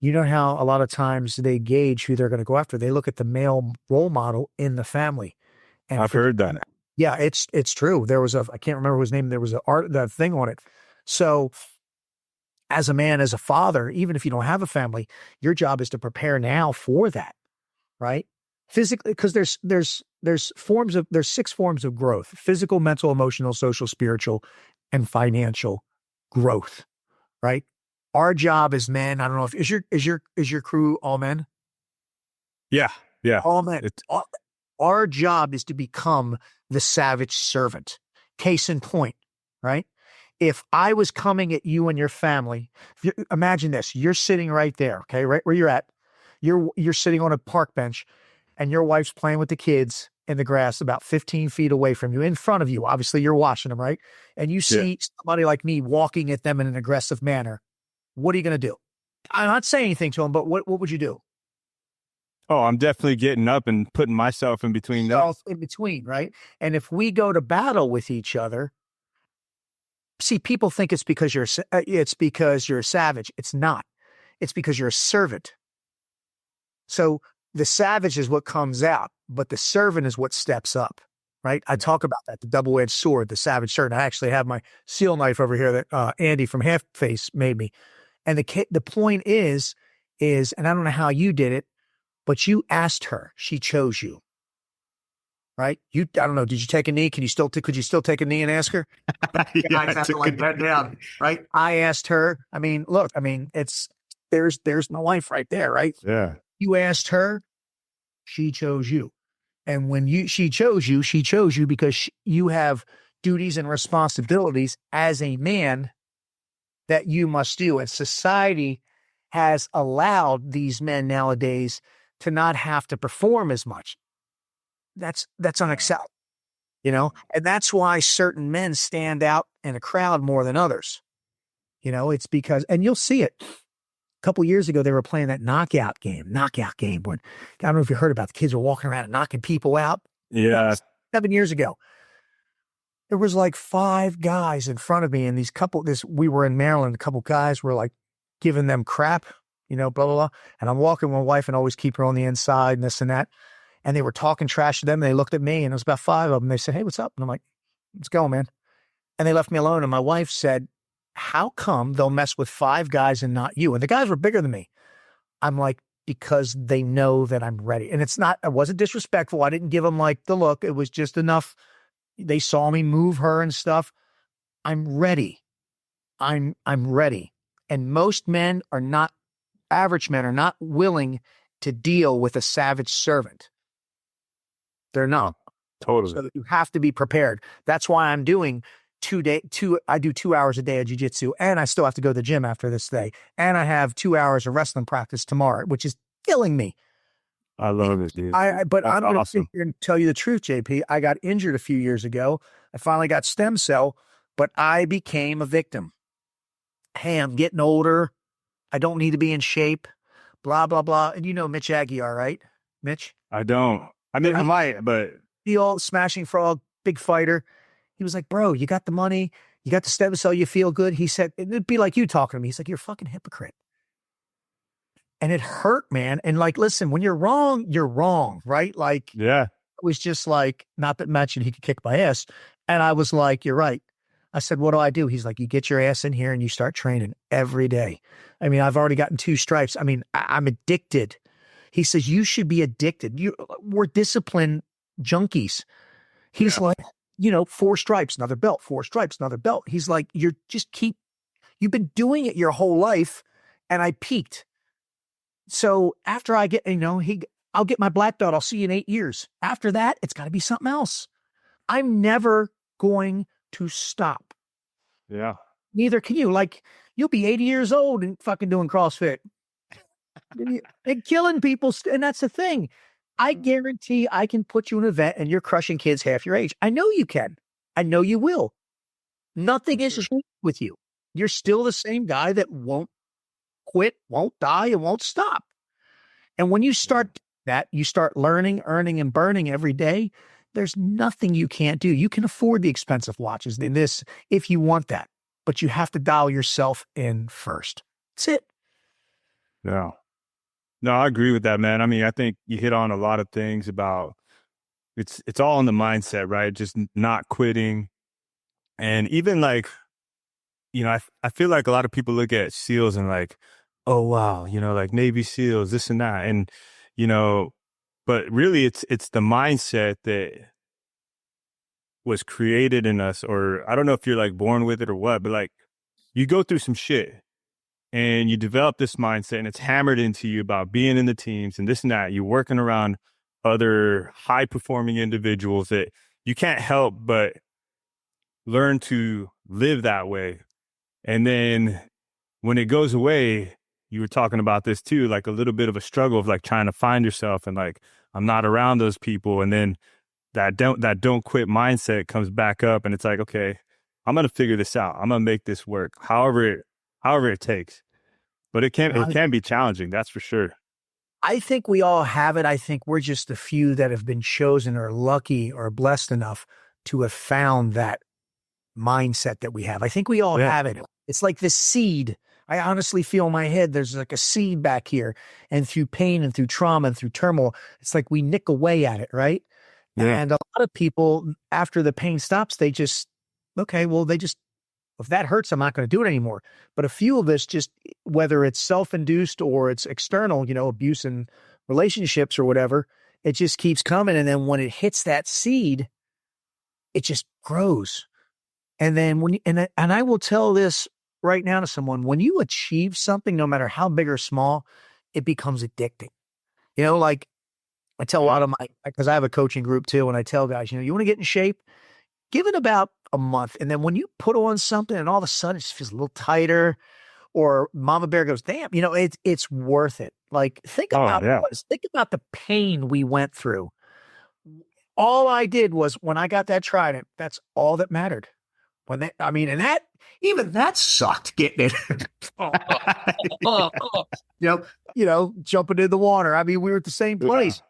You know how a lot of times they gauge who they're going to go after. They look at the male role model in the family. And
I've heard that.
Yeah, it's true. There was I can't remember his name. There was that thing on it. So as a man, as a father, even if you don't have a family, your job is to prepare now for that, right? Physically, because there's 6 forms of growth: physical, mental, emotional, social, spiritual, and financial growth, right? Our job as men, I don't know if is your crew all men?
Yeah.
All men. Our job is to become the savage servant. Case in point, right? If I was coming at you and your family, imagine this: you're sitting right there, okay, right where you're at. You're sitting on a park bench, and your wife's playing with the kids in the grass about 15 feet away from you, in front of you. Obviously, you're watching them, right? And you see somebody like me walking at them in an aggressive manner. What are you going to do? I'm not saying anything to them, but what would you do?
Oh, I'm definitely getting up and putting myself in between them.
In between, right? And if we go to battle with each other, see, people think it's because you're a savage. It's not. It's because you're a servant. So the savage is what comes out, but the servant is what steps up, right? I talk about that, the double-edged sword, the savage servant. I actually have my seal knife over here that Andy from Half Face made me. And the point is, and I don't know how you did it, but you asked her, she chose you, right? I don't know. Did you take a knee? Could you still take a knee and ask her?
Yeah,
I have to like bend down, right? I asked her. I mean, look, there's my wife right there, right?
Yeah.
You asked her, she chose you. And when she chose you because you have duties and responsibilities as a man that you must do. And society has allowed these men nowadays to not have to perform as much. That's unacceptable, and that's why certain men stand out in a crowd more than others. It's because, and you'll see it. couple years ago, they were playing that knockout game. When, I don't know if you heard about, the kids were walking around and knocking people out.
Yeah.
7 years ago. There was like 5 guys in front of me, and we were in Maryland. A couple guys were like giving them crap, blah, blah, blah. And I'm walking with my wife and always keep her on the inside and this and that. And they were talking trash to them. And they looked at me, and it was about 5 of them. They said, "Hey, what's up?" And I'm like, "Let's go, man." And they left me alone. And my wife said, "How come they'll mess with 5 guys and not you?" And the guys were bigger than me. I'm like, "Because they know that I'm ready." And it wasn't disrespectful. I didn't give them like the look. It was just enough. They saw me move her and stuff. I'm ready. I'm ready. And most average men are not willing to deal with a savage servant. They're not.
Totally.
So you have to be prepared. That's why I'm doing I do 2 hours a day of jiu-jitsu, and I still have to go to the gym after this day. And I have 2 hours of wrestling practice tomorrow, which is killing me.
I love it, dude.
But I'm going to sit
awesome.
here and tell you the truth, JP. I got injured a few years ago. I finally got stem cell, but I became a victim. Hey, I'm getting older. I don't need to be in shape. Blah, blah, blah. And you know Mitch Aguiar, right? Mitch?
I don't. I mean, I might, but
The old smashing frog, big fighter. He was like, "Bro, you got the money. You got the stem cell. You feel good." He said, it'd be like you talking to me. He's like, "You're a fucking hypocrite." And it hurt, man. And like, listen, when you're wrong, right? Like,
yeah.
it was just like, not that mentioned he could kick my ass. And I was like, "You're right." I said, "What do I do?" He's like, "You get your ass in here and you start training every day." I mean, I've already gotten 2 stripes. I mean, I'm addicted. He says, "You should be addicted. We're disciplined junkies." He's like, 4 stripes, another belt, 4 stripes, another belt. He's like, you've been doing it your whole life. And I peaked. So after I get, I'll get my black belt. I'll see you in 8 years. After that, it's got to be something else. I'm never going to stop.
Yeah.
Neither can you. Like, you'll be 80 years old and fucking doing CrossFit and killing people. And that's the thing. I guarantee I can put you in an event and you're crushing kids half your age. I know you can. I know you will. Nothing is changed with you. You're still the same guy that won't quit, won't die, and won't stop. And when you start that, you start learning, earning, and burning every day. There's nothing you can't do. You can afford the expensive watches in this if you want that, but you have to dial yourself in first. That's it.
Yeah. No, I agree with that, man. I mean, I think you hit on a lot of things about it's all in the mindset, right? Just not quitting. And even like, I feel like a lot of people look at SEALs and like, "Oh, wow, like Navy SEALs, this and that." And, but really it's the mindset that was created in us, or I don't know if you're like born with it or what, but like you go through some shit. And you develop this mindset and it's hammered into you about being in the teams and this and that. You're working around other high performing individuals that you can't help but learn to live that way. And then when it goes away, you were talking about this too, like a little bit of a struggle of like trying to find yourself and like, I'm not around those people. And then that don't quit mindset comes back up and it's like, okay, I'm going to figure this out. I'm going to make this work. However it takes. But it can be challenging, that's for sure.
I think we all have it. I think we're just the few that have been chosen or lucky or blessed enough to have found that mindset that we have. I think we all have it. It's like the seed. I honestly feel in my head there's like a seed back here, and through pain and through trauma and through turmoil, it's like we nick away at it, right? Yeah. And a lot of people, after the pain stops, they just, if that hurts, I'm not going to do it anymore. But a few of us just, whether it's self-induced or it's external, abuse in relationships or whatever, it just keeps coming. And then when it hits that seed, it just grows. And then and I will tell this right now to someone, when you achieve something, no matter how big or small, it becomes addicting. Like I tell a lot of because I have a coaching group too, and I tell guys, you want to get in shape, give it about a month. And then when you put on something and all of a sudden it just feels a little tighter, or Mama Bear goes, "Damn, it's worth it." Like think about the pain we went through. All I did was when I got that trident, that's all that mattered. When they, I mean, and that, even that sucked getting it. Jumping in the water. I mean, we were at the same place,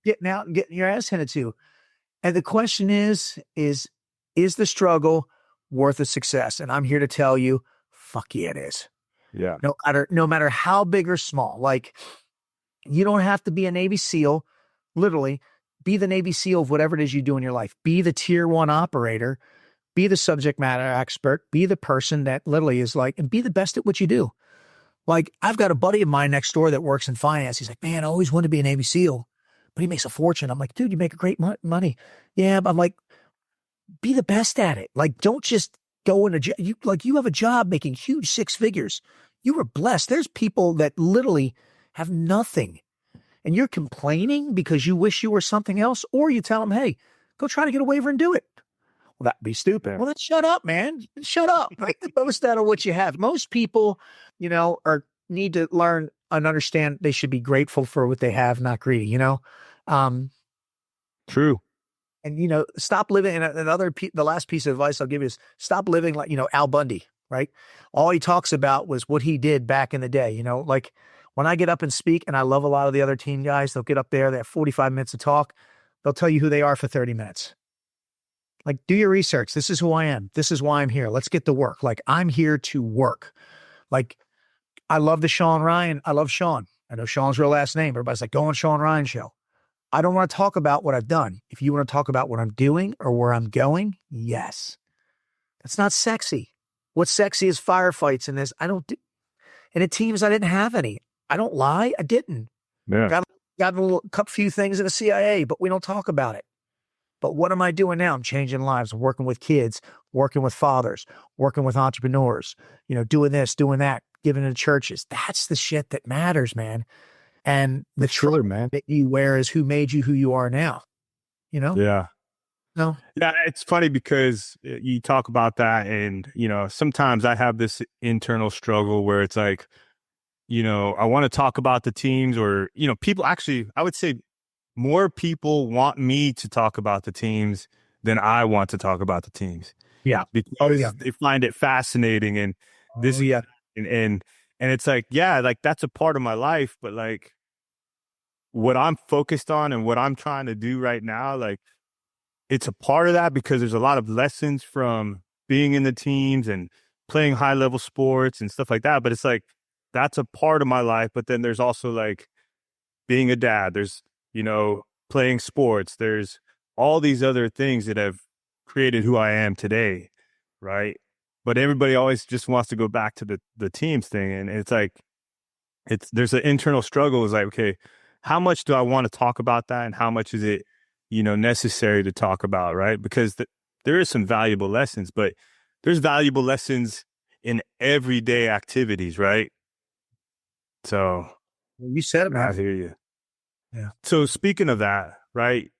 getting out and getting your ass handed to. And the question is the struggle worth the success? And I'm here to tell you, fuck yeah, it is.
Yeah.
No matter how big or small. Like, you don't have to be a Navy SEAL, literally. Be the Navy SEAL of whatever it is you do in your life. Be the tier 1 operator. Be the subject matter expert. Be the person that literally is like, and be the best at what you do. Like, I've got a buddy of mine next door that works in finance. He's like, man, I always wanted to be a Navy SEAL, but he makes a fortune. I'm like, dude, you make a great money. Yeah, but I'm like, be the best at it. Like, don't just go into you have a job making huge 6 figures. You were blessed. There's people that literally have nothing, and you're complaining because you wish you were something else, or you tell them, hey, go try to get a waiver and do it. Well, that'd be stupid. Well, then shut up, man. Shut up. Make the most out of what you have. Most people, need to learn and understand they should be grateful for what they have, not greedy,
True.
And, stop living. And the last piece of advice I'll give you is stop living like, Al Bundy, right? All he talks about was what he did back in the day, like when I get up and speak, and I love a lot of the other team guys, they'll get up there, they have 45 minutes to talk. They'll tell you who they are for 30 minutes. Like, do your research. This is who I am. This is why I'm here. Let's get to work. Like, I'm here to work. Like, I love the Sean Ryan. I love Sean. I know Sean's real last name. Everybody's like, go on Sean Ryan show. I don't want to talk about what I've done. If you want to talk about what I'm doing or where I'm going, yes. That's not sexy. What's sexy is firefights and this. And at teams, I didn't have any. I don't lie. I didn't.
Yeah.
Got a few things in the CIA, but we don't talk about it. But what am I doing now? I'm changing lives. I'm working with kids, working with fathers, working with entrepreneurs, doing this, doing that, giving to churches. That's the shit that matters, man. And the truth, man, that you wear is who made you who you are now,
Yeah.
No.
Yeah. It's funny because you talk about that, and, sometimes I have this internal struggle where it's like, I want to talk about the teams, or, people actually, I would say, more people want me to talk about the teams than I want to talk about the teams.
Yeah.
Because they find it fascinating. And this, and it's like, yeah, like that's a part of my life, but like what I'm focused on and what I'm trying to do right now, like it's a part of that because there's a lot of lessons from being in the teams and playing high level sports and stuff like that. But it's like, that's a part of my life. But then there's also like being a dad. There's, playing sports. There's all these other things that have created who I am today. Right. But everybody always just wants to go back to the teams thing. And it's like, there's an internal struggle. It's like, okay, how much do I want to talk about that? And how much is it, necessary to talk about? Right. Because there is some valuable lessons, but there's valuable lessons in everyday activities. Right. So
you said it, man.
I hear you.
Yeah.
So speaking of that, right?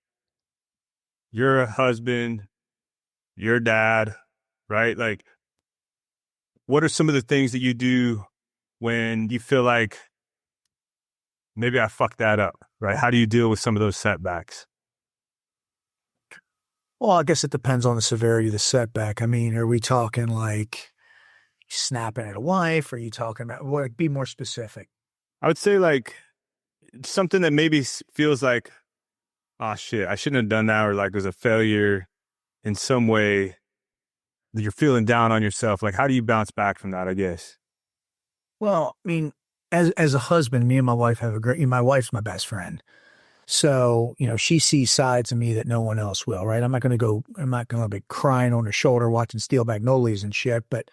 You're a husband, you're dad, right? Like, what are some of the things that you do when you feel like maybe I fucked that up, right? How do you deal with some of those setbacks?
Well, I guess it depends on the severity of the setback. I mean, are we talking like snapping at a wife? Or are you talking about, be more specific?
I would say like something that maybe feels like, oh shit, I shouldn't have done that, or like it was a failure in some way that you're feeling down on yourself. Like, how do you bounce back from that, I guess?
Well, I mean, as a husband, me and my wife have my wife's my best friend. So, she sees sides of me that no one else will, right? I'm not going to be crying on her shoulder watching Steel Magnolias and shit. But,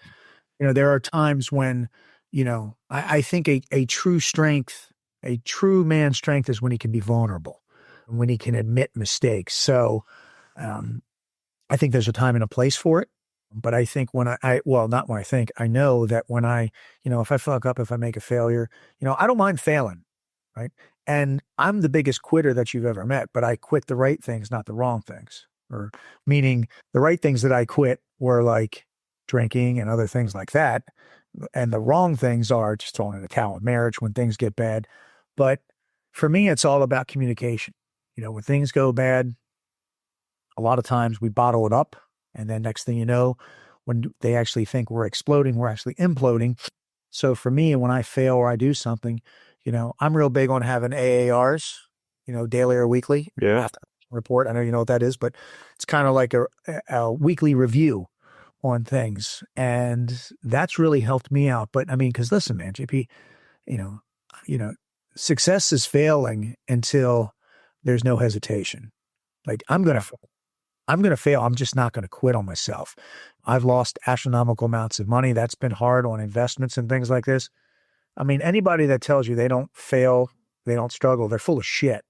there are times when, I think a true strength, a true man's strength is when he can be vulnerable and when he can admit mistakes. So, I think there's a time and a place for it. But I think I know that when if I fuck up, if I make a failure, I don't mind failing, right? And I'm the biggest quitter that you've ever met, but I quit the right things, not the wrong things. Or meaning the right things that I quit were like drinking and other things like that. And the wrong things are just throwing in the towel in marriage when things get bad. But for me, it's all about communication. When things go bad, a lot of times we bottle it up. And then next thing you know, when they actually think we're exploding, we're actually imploding. So for me, when I fail or I do something, I'm real big on having AARs, daily or weekly.
Yeah.
Report. I know you know what that is, but it's kind of like a weekly review on things. And that's really helped me out. But I mean, because listen, man, JP, you know, you know, success is failing until there's no hesitation. Like I'm going to fail. I'm just not going to quit on myself. I've lost astronomical amounts of money. That's been hard on investments and things like this. I mean, anybody that tells you they don't fail, they don't struggle, they're full of shit.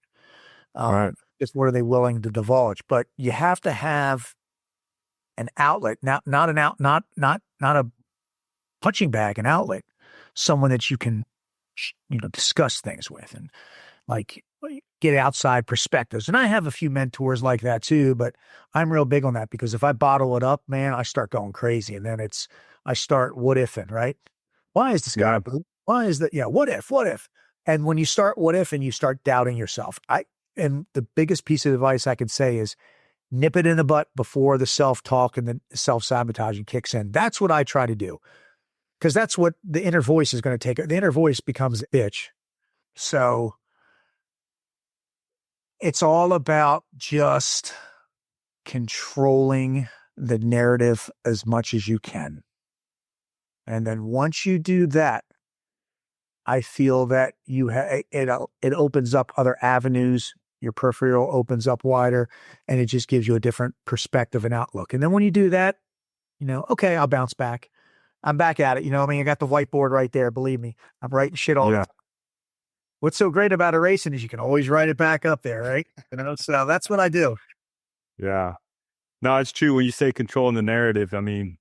Right.
Just what are they willing to divulge? But you have to have an outlet, not a punching bag, an outlet, someone that you can, discuss things with and like get outside perspectives. And I have a few mentors like that too, but I'm real big on that because if I bottle it up, man, I start going crazy. And then I start what ifing, right? Why is this guy?
Yeah.
Why is that? Yeah. What if? And when you start what if and you start doubting yourself, and the biggest piece of advice I could say is nip it in the butt before the self-talk and the self-sabotaging kicks in. That's what I try to do because that's what the inner voice is going to take. The inner voice becomes a bitch. So it's all about just controlling the narrative as much as you can. And then once you do that, I feel that it opens up other avenues. Your peripheral opens up wider and it just gives you a different perspective and outlook. And then when you do that, okay, I'll bounce back. I'm back at it. I got the whiteboard right there. Believe me, I'm writing shit all the time. What's so great about erasing is you can always write it back up there, right? So that's what I do.
Yeah. No, it's true. When you say controlling the narrative, I mean,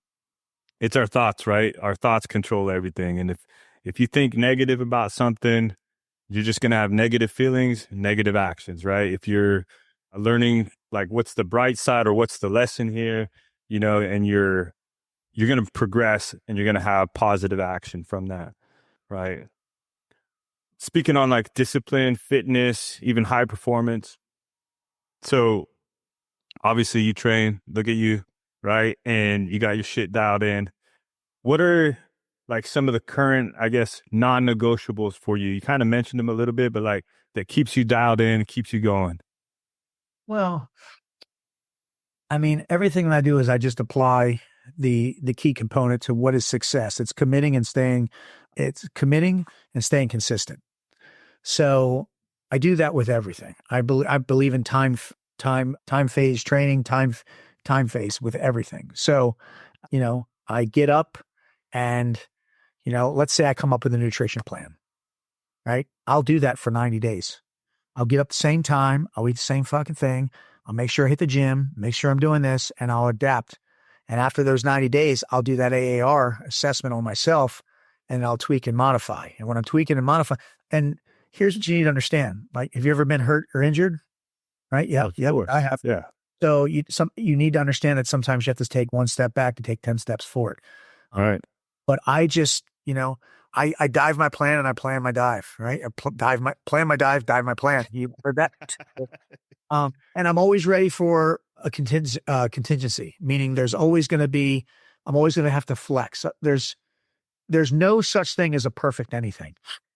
it's our thoughts, right? Our thoughts control everything. And if you think negative about something, you're just going to have negative feelings, negative actions, right? If you're learning like what's the bright side or what's the lesson here, and you're going to progress and you're going to have positive action from that, right? Speaking on like discipline, fitness, even high performance. So obviously you train, look at you, right? And you got your shit dialed in. What are like some of the current, I guess, non-negotiables for you? You kind of mentioned them a little bit, but like that keeps you dialed in, keeps you going.
Well, I mean, everything that I do is I just apply the key component to what is success. It's committing and staying consistent. So I do that with everything. I believe in time phase training, time phase with everything. So, I get up and, let's say I come up with a nutrition plan, right? I'll do that for 90 days. I'll get up the same time. I'll eat the same fucking thing. I'll make sure I hit the gym, make sure I'm doing this, and I'll adapt. And after those 90 days, I'll do that AAR assessment on myself and I'll tweak and modify. And when I'm tweaking and modifying, and here's what you need to understand. Like, have you ever been hurt or injured? Right? Yeah. Yeah. I have.
Yeah.
So you need to understand that sometimes you have to take one step back to take 10 steps forward.
All right.
But I just, I dive my plan and I plan my dive, right? Plan my dive my plan. You heard that? And I'm always ready for a contingency, meaning I'm always going to have to flex. There's no such thing as a perfect anything.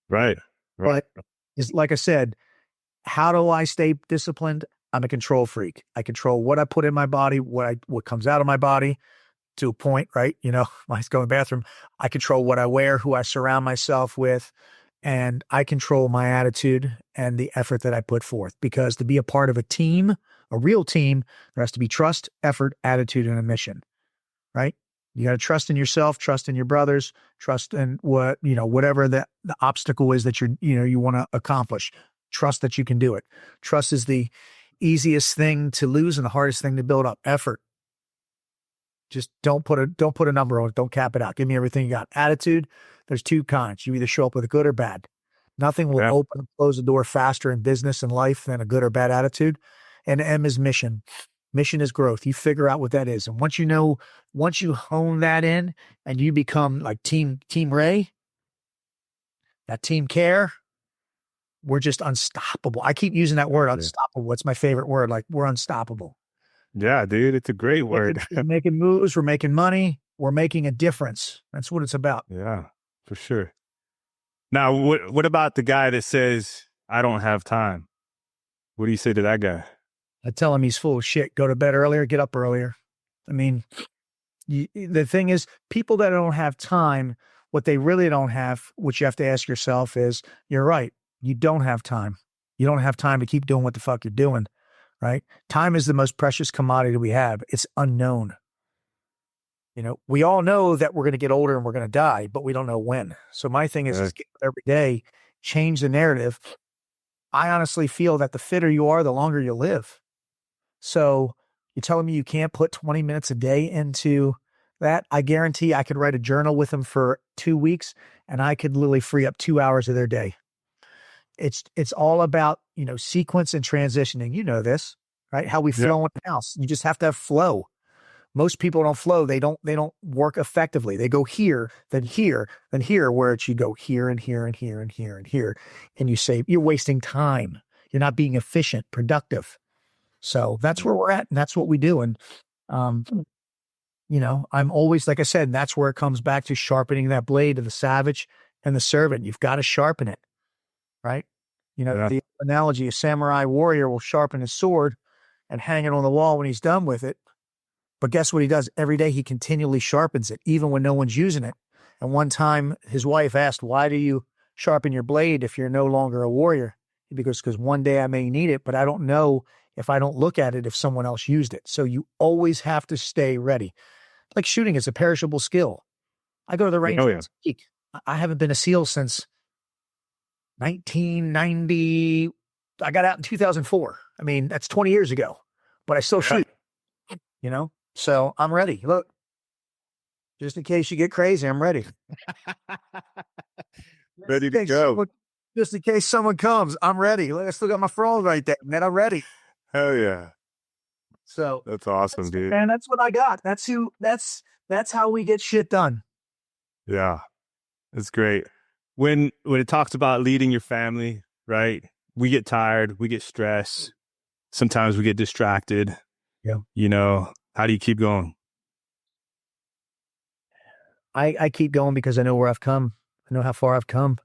Right.
But it's like I said, how do I stay disciplined? I'm a control freak. I control what I put in my body, what comes out of my body to a point, right? When I go to the bathroom, I control what I wear, who I surround myself with, and I control my attitude and the effort that I put forth. Because to be a part of a team, a real team, there has to be trust, effort, attitude, and a mission, right? You got to trust in yourself, trust in your brothers, trust in whatever the obstacle is that you want to accomplish. Trust that you can do it. Trust is the easiest thing to lose and the hardest thing to build up. Effort. Just don't put a number on it. Don't cap it out. Give me everything you got. Attitude. There's two kinds. You either show up with a good or bad. Nothing will open and close the door faster in business and life than a good or bad attitude. And M is mission. Mission is growth. You figure out what that is. And once you hone that in and you become like team Ray, that team care, we're just unstoppable. I keep using that word, unstoppable. It's my favorite word. Like, we're unstoppable.
Yeah, dude, it's a great word.
We're making moves. We're making money. we're making a difference. That's what it's about.
Yeah, for sure. Now, what about the guy that says, I don't have time? What do you say to that guy?
I tell him he's full of shit. Go to bed earlier, get up earlier. I mean, the thing is, people that don't have time, what they really don't have, which you have to ask yourself is, you're right. You don't have time. You don't have time to keep doing what the fuck you're doing, right? Time is the most precious commodity we have. It's unknown. You know, we all know that we're going to get older and we're going to die, but we don't know when. So my thing is get up every day, change the narrative. I honestly feel that the fitter you are, the longer you live. So you're telling me you can't put 20 minutes a day into that? I guarantee I could write a journal with them for 2 weeks and I could literally free up 2 hours of their day. It's all about, you know, sequence and transitioning. You know this, right? How we flow in the house. You just have to have flow. Most people don't flow. They don't work effectively. They go here, then here, then here, where it should go here and here and here and here and here. And you say, you're wasting time. You're not being efficient, productive. So that's where we're at. And that's what we do. And, you know, I'm always, like I said, and that's where it comes back to sharpening that blade of the savage and the servant. You've got to sharpen it, right? You know, the analogy, a samurai warrior will sharpen his sword and hang it on the wall when he's done with it. But guess what he does? Every day he continually sharpens it, even when no one's using it. And one time his wife asked, why do you sharpen your blade if you're no longer a warrior? Because one day I may need it, but I don't know if I don't look at it if someone else used it. So you always have to stay ready. Like shooting is a perishable skill. I go to the range once a week. I haven't been a SEAL since 1990. I got out in 2004. I mean, that's 20 years ago, but I still shoot, you know? So I'm ready. Look, just in case you get crazy, I'm ready.
Ready to go.
Just in case someone comes, I'm ready. Look, I still got my frog right there, man. I'm ready.
Hell yeah.
So
that's awesome, dude.
And that's what I got. That's how we get shit done.
Yeah. That's great. When it talks about leading your family, right? We get tired, we get stressed. Sometimes we get distracted.
Yeah.
You know, how do you keep going?
I keep going because I know where I've come. I know how far I've come,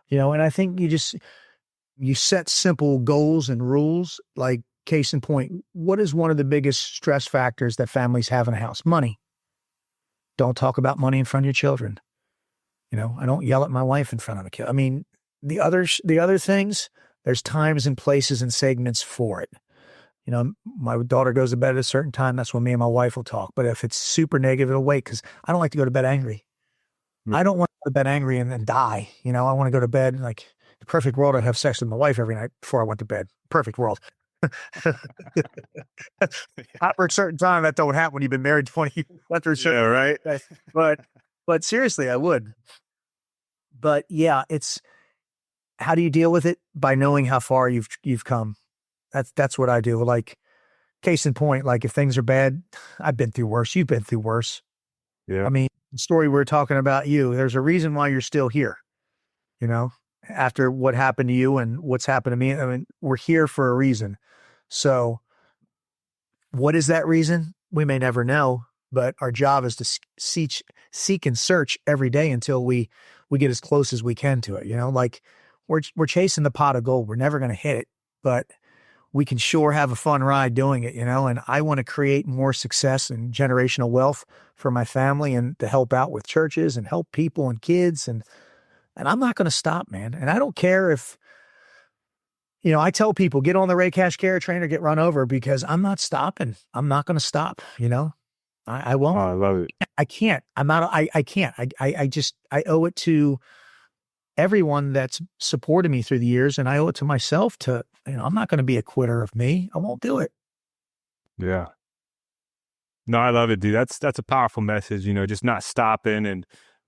you know, and I think you set simple goals and rules. Like case in point, what is one of the biggest stress factors that families have in a house? Money. Don't talk about money in front of your children. You know, I don't yell at my wife in front of a kid. I mean, the other things, there's times and places and segments for it. You know, my daughter goes to bed at a certain time. That's when me and my wife will talk. But if it's super negative, it'll wait because I don't like to go to bed angry. I don't want to go to bed angry and then die. You know, I want to go to bed like the perfect world. I'd have sex with my wife every night before I went to bed. Perfect world. After a certain time, that don't happen when you've been married 20 years. After a certain, right? But seriously, I would. But yeah, it's how do you deal with it? By knowing how far you've come. That's what I do. Like case in point, like if things are bad, I've been through worse. You've been through worse.
Yeah.
I mean, the story we're talking about you, there's a reason why you're still here, you know, after what happened to you and what's happened to me. I mean, we're here for a reason. So what is that reason? We may never know, but our job is to seek and search every day until we get as close as we can to it. You know, like we're chasing the pot of gold. We're never going to hit it, but we can sure have a fun ride doing it, you know, and I want to create more success and generational wealth for my family and to help out with churches and help people and kids. And I'm not going to stop, man. And I don't care if, you know, I tell people get on the Ray Cash Care train or get run over because I'm not stopping. I'm not going to stop, you know, I won't.
Oh, I love it.
I can't. I can't. I owe it to everyone that's supported me through the years, and I owe it to myself to, you know, I'm not going to be a quitter of me. I won't do it.
Yeah. No, I love it, dude. That's a powerful message, you know, just not stopping and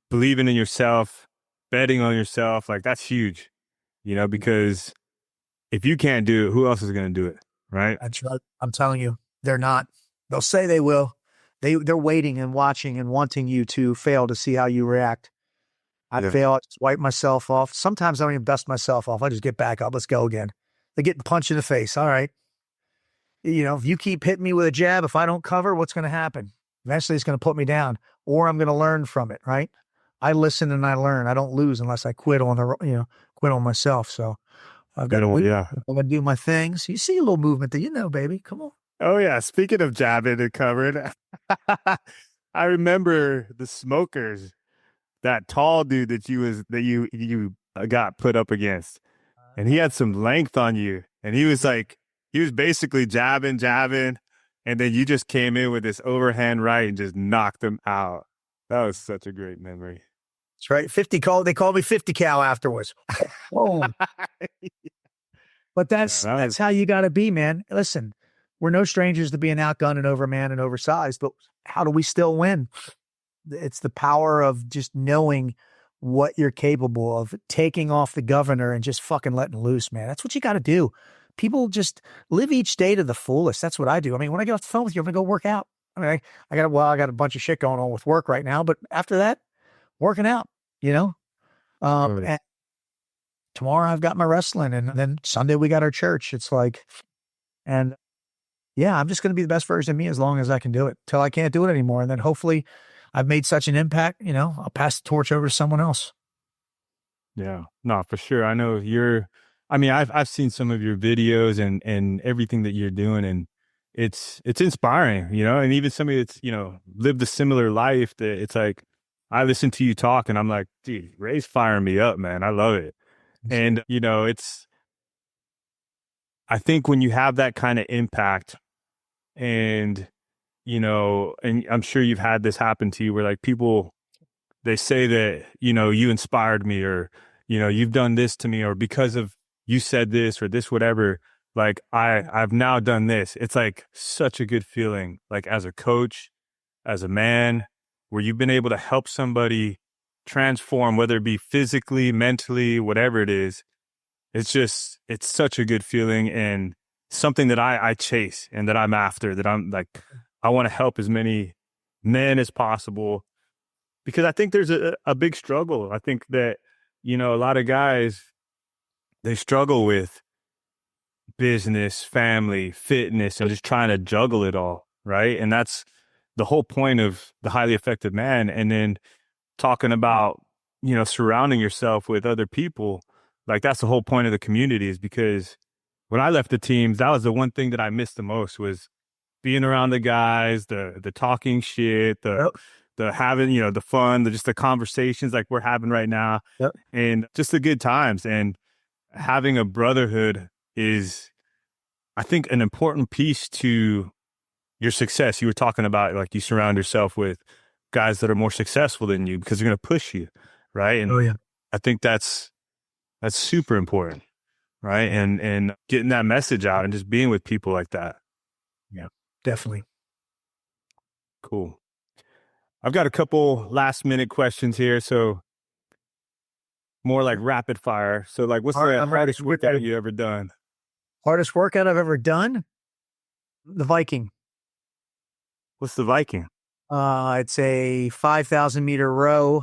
believing in yourself, betting on yourself. Like that's huge, you know, because if you can't do it, who else is going to do it? Right.
That's right. I'm telling you, they're not. They'll say they will. They're waiting and watching and wanting you to fail to see how you react. I fail, I just wipe myself off. Sometimes I don't even dust myself off. I just get back up. Let's go again. They're getting punched in the face. All right. You know, if you keep hitting me with a jab, if I don't cover, what's going to happen? Eventually it's going to put me down. or I'm going to learn from it, right? I listen and I learn. I don't lose unless I quit on quit on myself. So I've got to lose.
Yeah.
I'm going to do my things. You see a little movement that, baby. Come on.
Oh yeah. Speaking of jabbing and covering, I remember the smokers, that tall dude that you got put up against, and he had some length on you, and he was basically jabbing, and then you just came in with this overhand right and just knocked him out. That was such a great memory.
That's right. They called me 50 cal afterwards. Whoa. But that's how you got to be, man. Listen, we're no strangers to being outgunned and overmanned and oversized, but how do we still win? It's the power of just knowing what you're capable of, taking off the governor and just fucking letting loose, man. That's what you got to do. People just live each day to the fullest. That's what I do. I mean, when I get off the phone with you, I'm going to go work out. I mean, I got a bunch of shit going on with work right now, but after that, working out, and tomorrow I've got my wrestling, and then Sunday we got our church. It's like, and yeah, I'm just going to be the best version of me as long as I can do it till I can't do it anymore. And then hopefully I've made such an impact, I'll pass the torch over to someone else.
Yeah, no, for sure. I know I've seen some of your videos and everything that you're doing, and it's inspiring, and even somebody that's, lived a similar life, that it's like, I listen to you talk and I'm like, dude, Ray's firing me up, man. I love it. And, I think when you have that kind of impact, and, and I'm sure you've had this happen to you where like people, they say that, you inspired me, or, you've done this to me, or because of you said this or this, whatever, like I've now done this. It's like such a good feeling, like as a coach, as a man, where you've been able to help somebody transform, whether it be physically, mentally, whatever it is. It's such a good feeling, and something that I chase and that I'm after, that I'm like, I want to help as many men as possible, because I think there's a big struggle. I think that, a lot of guys, they struggle with business, family, fitness, and just trying to juggle it all. Right. And that's the whole point of the highly effective man. And then talking about, surrounding yourself with other people, like that's the whole point of the community, is because when I left the teams, that was the one thing that I missed the most, was being around the guys, the talking shit, the having, the fun, just the conversations like we're having right now, and just the good times. And having a brotherhood is, I think, an important piece to your success. You were talking about, like, you surround yourself with guys that are more successful than you because they're going to push you, right? And I think that's super important, right? And getting that message out and just being with people like that.
Yeah, definitely.
Cool. I've got a couple last minute questions here, so more like rapid fire. So, like, what's the hardest workout you ever done?
Hardest workout I've ever done? The Viking.
What's the Viking?
It's a 5,000 meter row,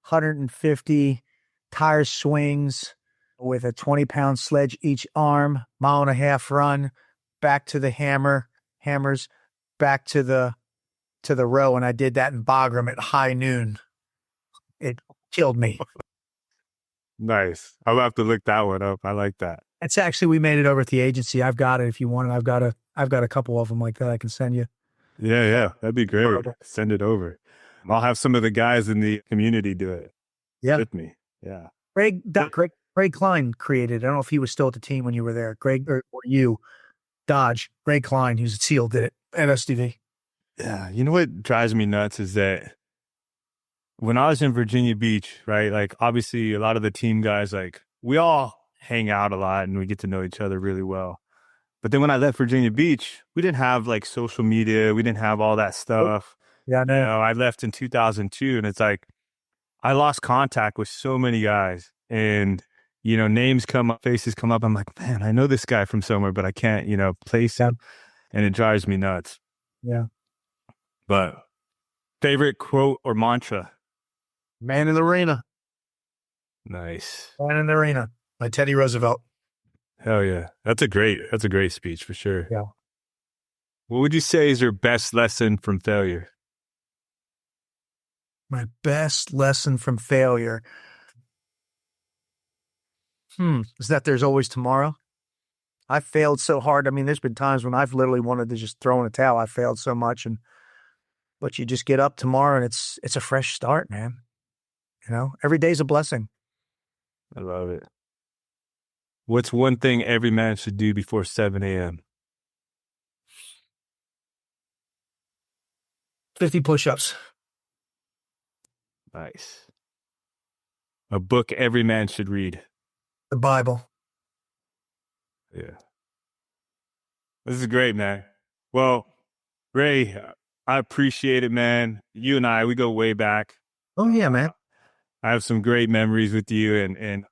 150 tire swings with a 20-pound sledge each arm, 1.5 mile run, back to the hammers, back to the row. And I did that in Bagram at high noon. It killed me.
Nice. I'll have to look that one up. I like that.
It's actually, we made it over at the agency. I've got it if you want it. I've got a couple of them like that I can send you.
Yeah. That'd be great. Send it over. I'll have some of the guys in the community do it. With me. Yeah.
Greg Klein created. I don't know if he was still at the team when you were there. Greg or you, Dodge. Greg Klein, who's a SEAL, did it at SDV.
Yeah. You know what drives me nuts is that when I was in Virginia Beach, right? Like, obviously a lot of the team guys, like, we all hang out a lot and we get to know each other really well. But then when I left Virginia Beach, we didn't have like social media. We didn't have all that stuff.
Yeah, no.
I left in 2002, and it's like, I lost contact with so many guys, and, names come up, faces come up. I'm like, man, I know this guy from somewhere, but I can't, place him. And it drives me nuts.
Yeah.
But favorite quote or mantra?
Man in the arena.
Nice.
Man in the arena by Teddy Roosevelt.
Hell yeah. That's a great speech for sure.
Yeah.
What would you say is your best lesson from failure?
My best lesson from failure. Is that there's always tomorrow. I failed so hard. I mean, there's been times when I've literally wanted to just throw in a towel. I failed so much, but you just get up tomorrow and it's a fresh start, man. You know, every day's a blessing.
I love it. What's one thing every man should do before 7 a.m.?
50 push-ups.
Nice. A book every man should read.
The Bible.
Yeah. This is great, man. Well, Ray, I appreciate it, man. You and I, we go way back.
Oh, yeah, man.
I have some great memories with you, and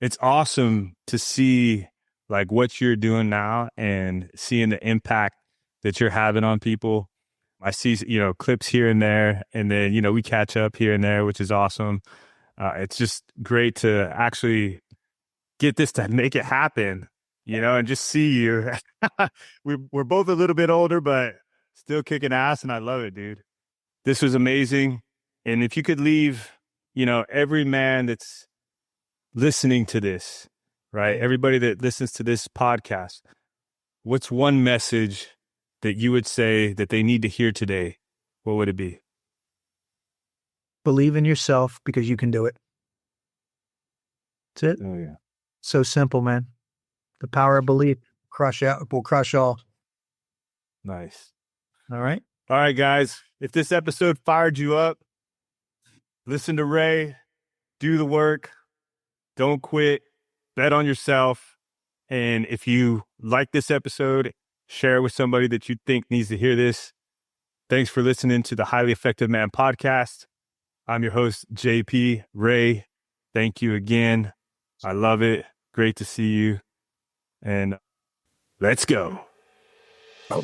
it's awesome to see like what you're doing now and seeing the impact that you're having on people. I see, clips here and there, and then, we catch up here and there, which is awesome. It's just great to actually get this to make it happen, and just see you. We're both a little bit older, but still kicking ass, and I love it, dude. This was amazing. And if you could leave, every man that's listening to this, right? Everybody that listens to this podcast, what's one message that you would say that they need to hear today? What would it be?
Believe in yourself because you can do it. That's it.
Oh, yeah.
So simple, man. The power of belief will crush all.
Nice.
All right.
All right, guys. If this episode fired you up, listen to Ray, do the work, don't quit, bet on yourself. And if you like this episode, share it with somebody that you think needs to hear this. Thanks for listening to the Highly Effective Man podcast. I'm your host, JP. Ray, thank you again. I love it. Great to see you. And let's go. Oh.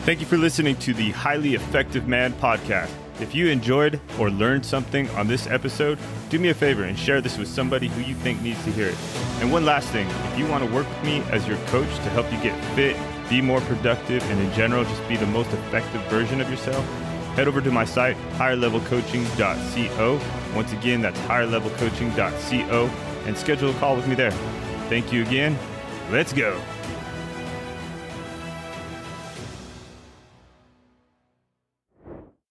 Thank you for listening to the Highly Effective Man podcast. If you enjoyed or learned something on this episode, do me a favor and share this with somebody who you think needs to hear it. And one last thing, if you want to work with me as your coach to help you get fit, be more productive, and in general, just be the most effective version of yourself, head over to my site, higherlevelcoaching.co. Once again, that's higherlevelcoaching.co, and schedule a call with me there. Thank you again. Let's go.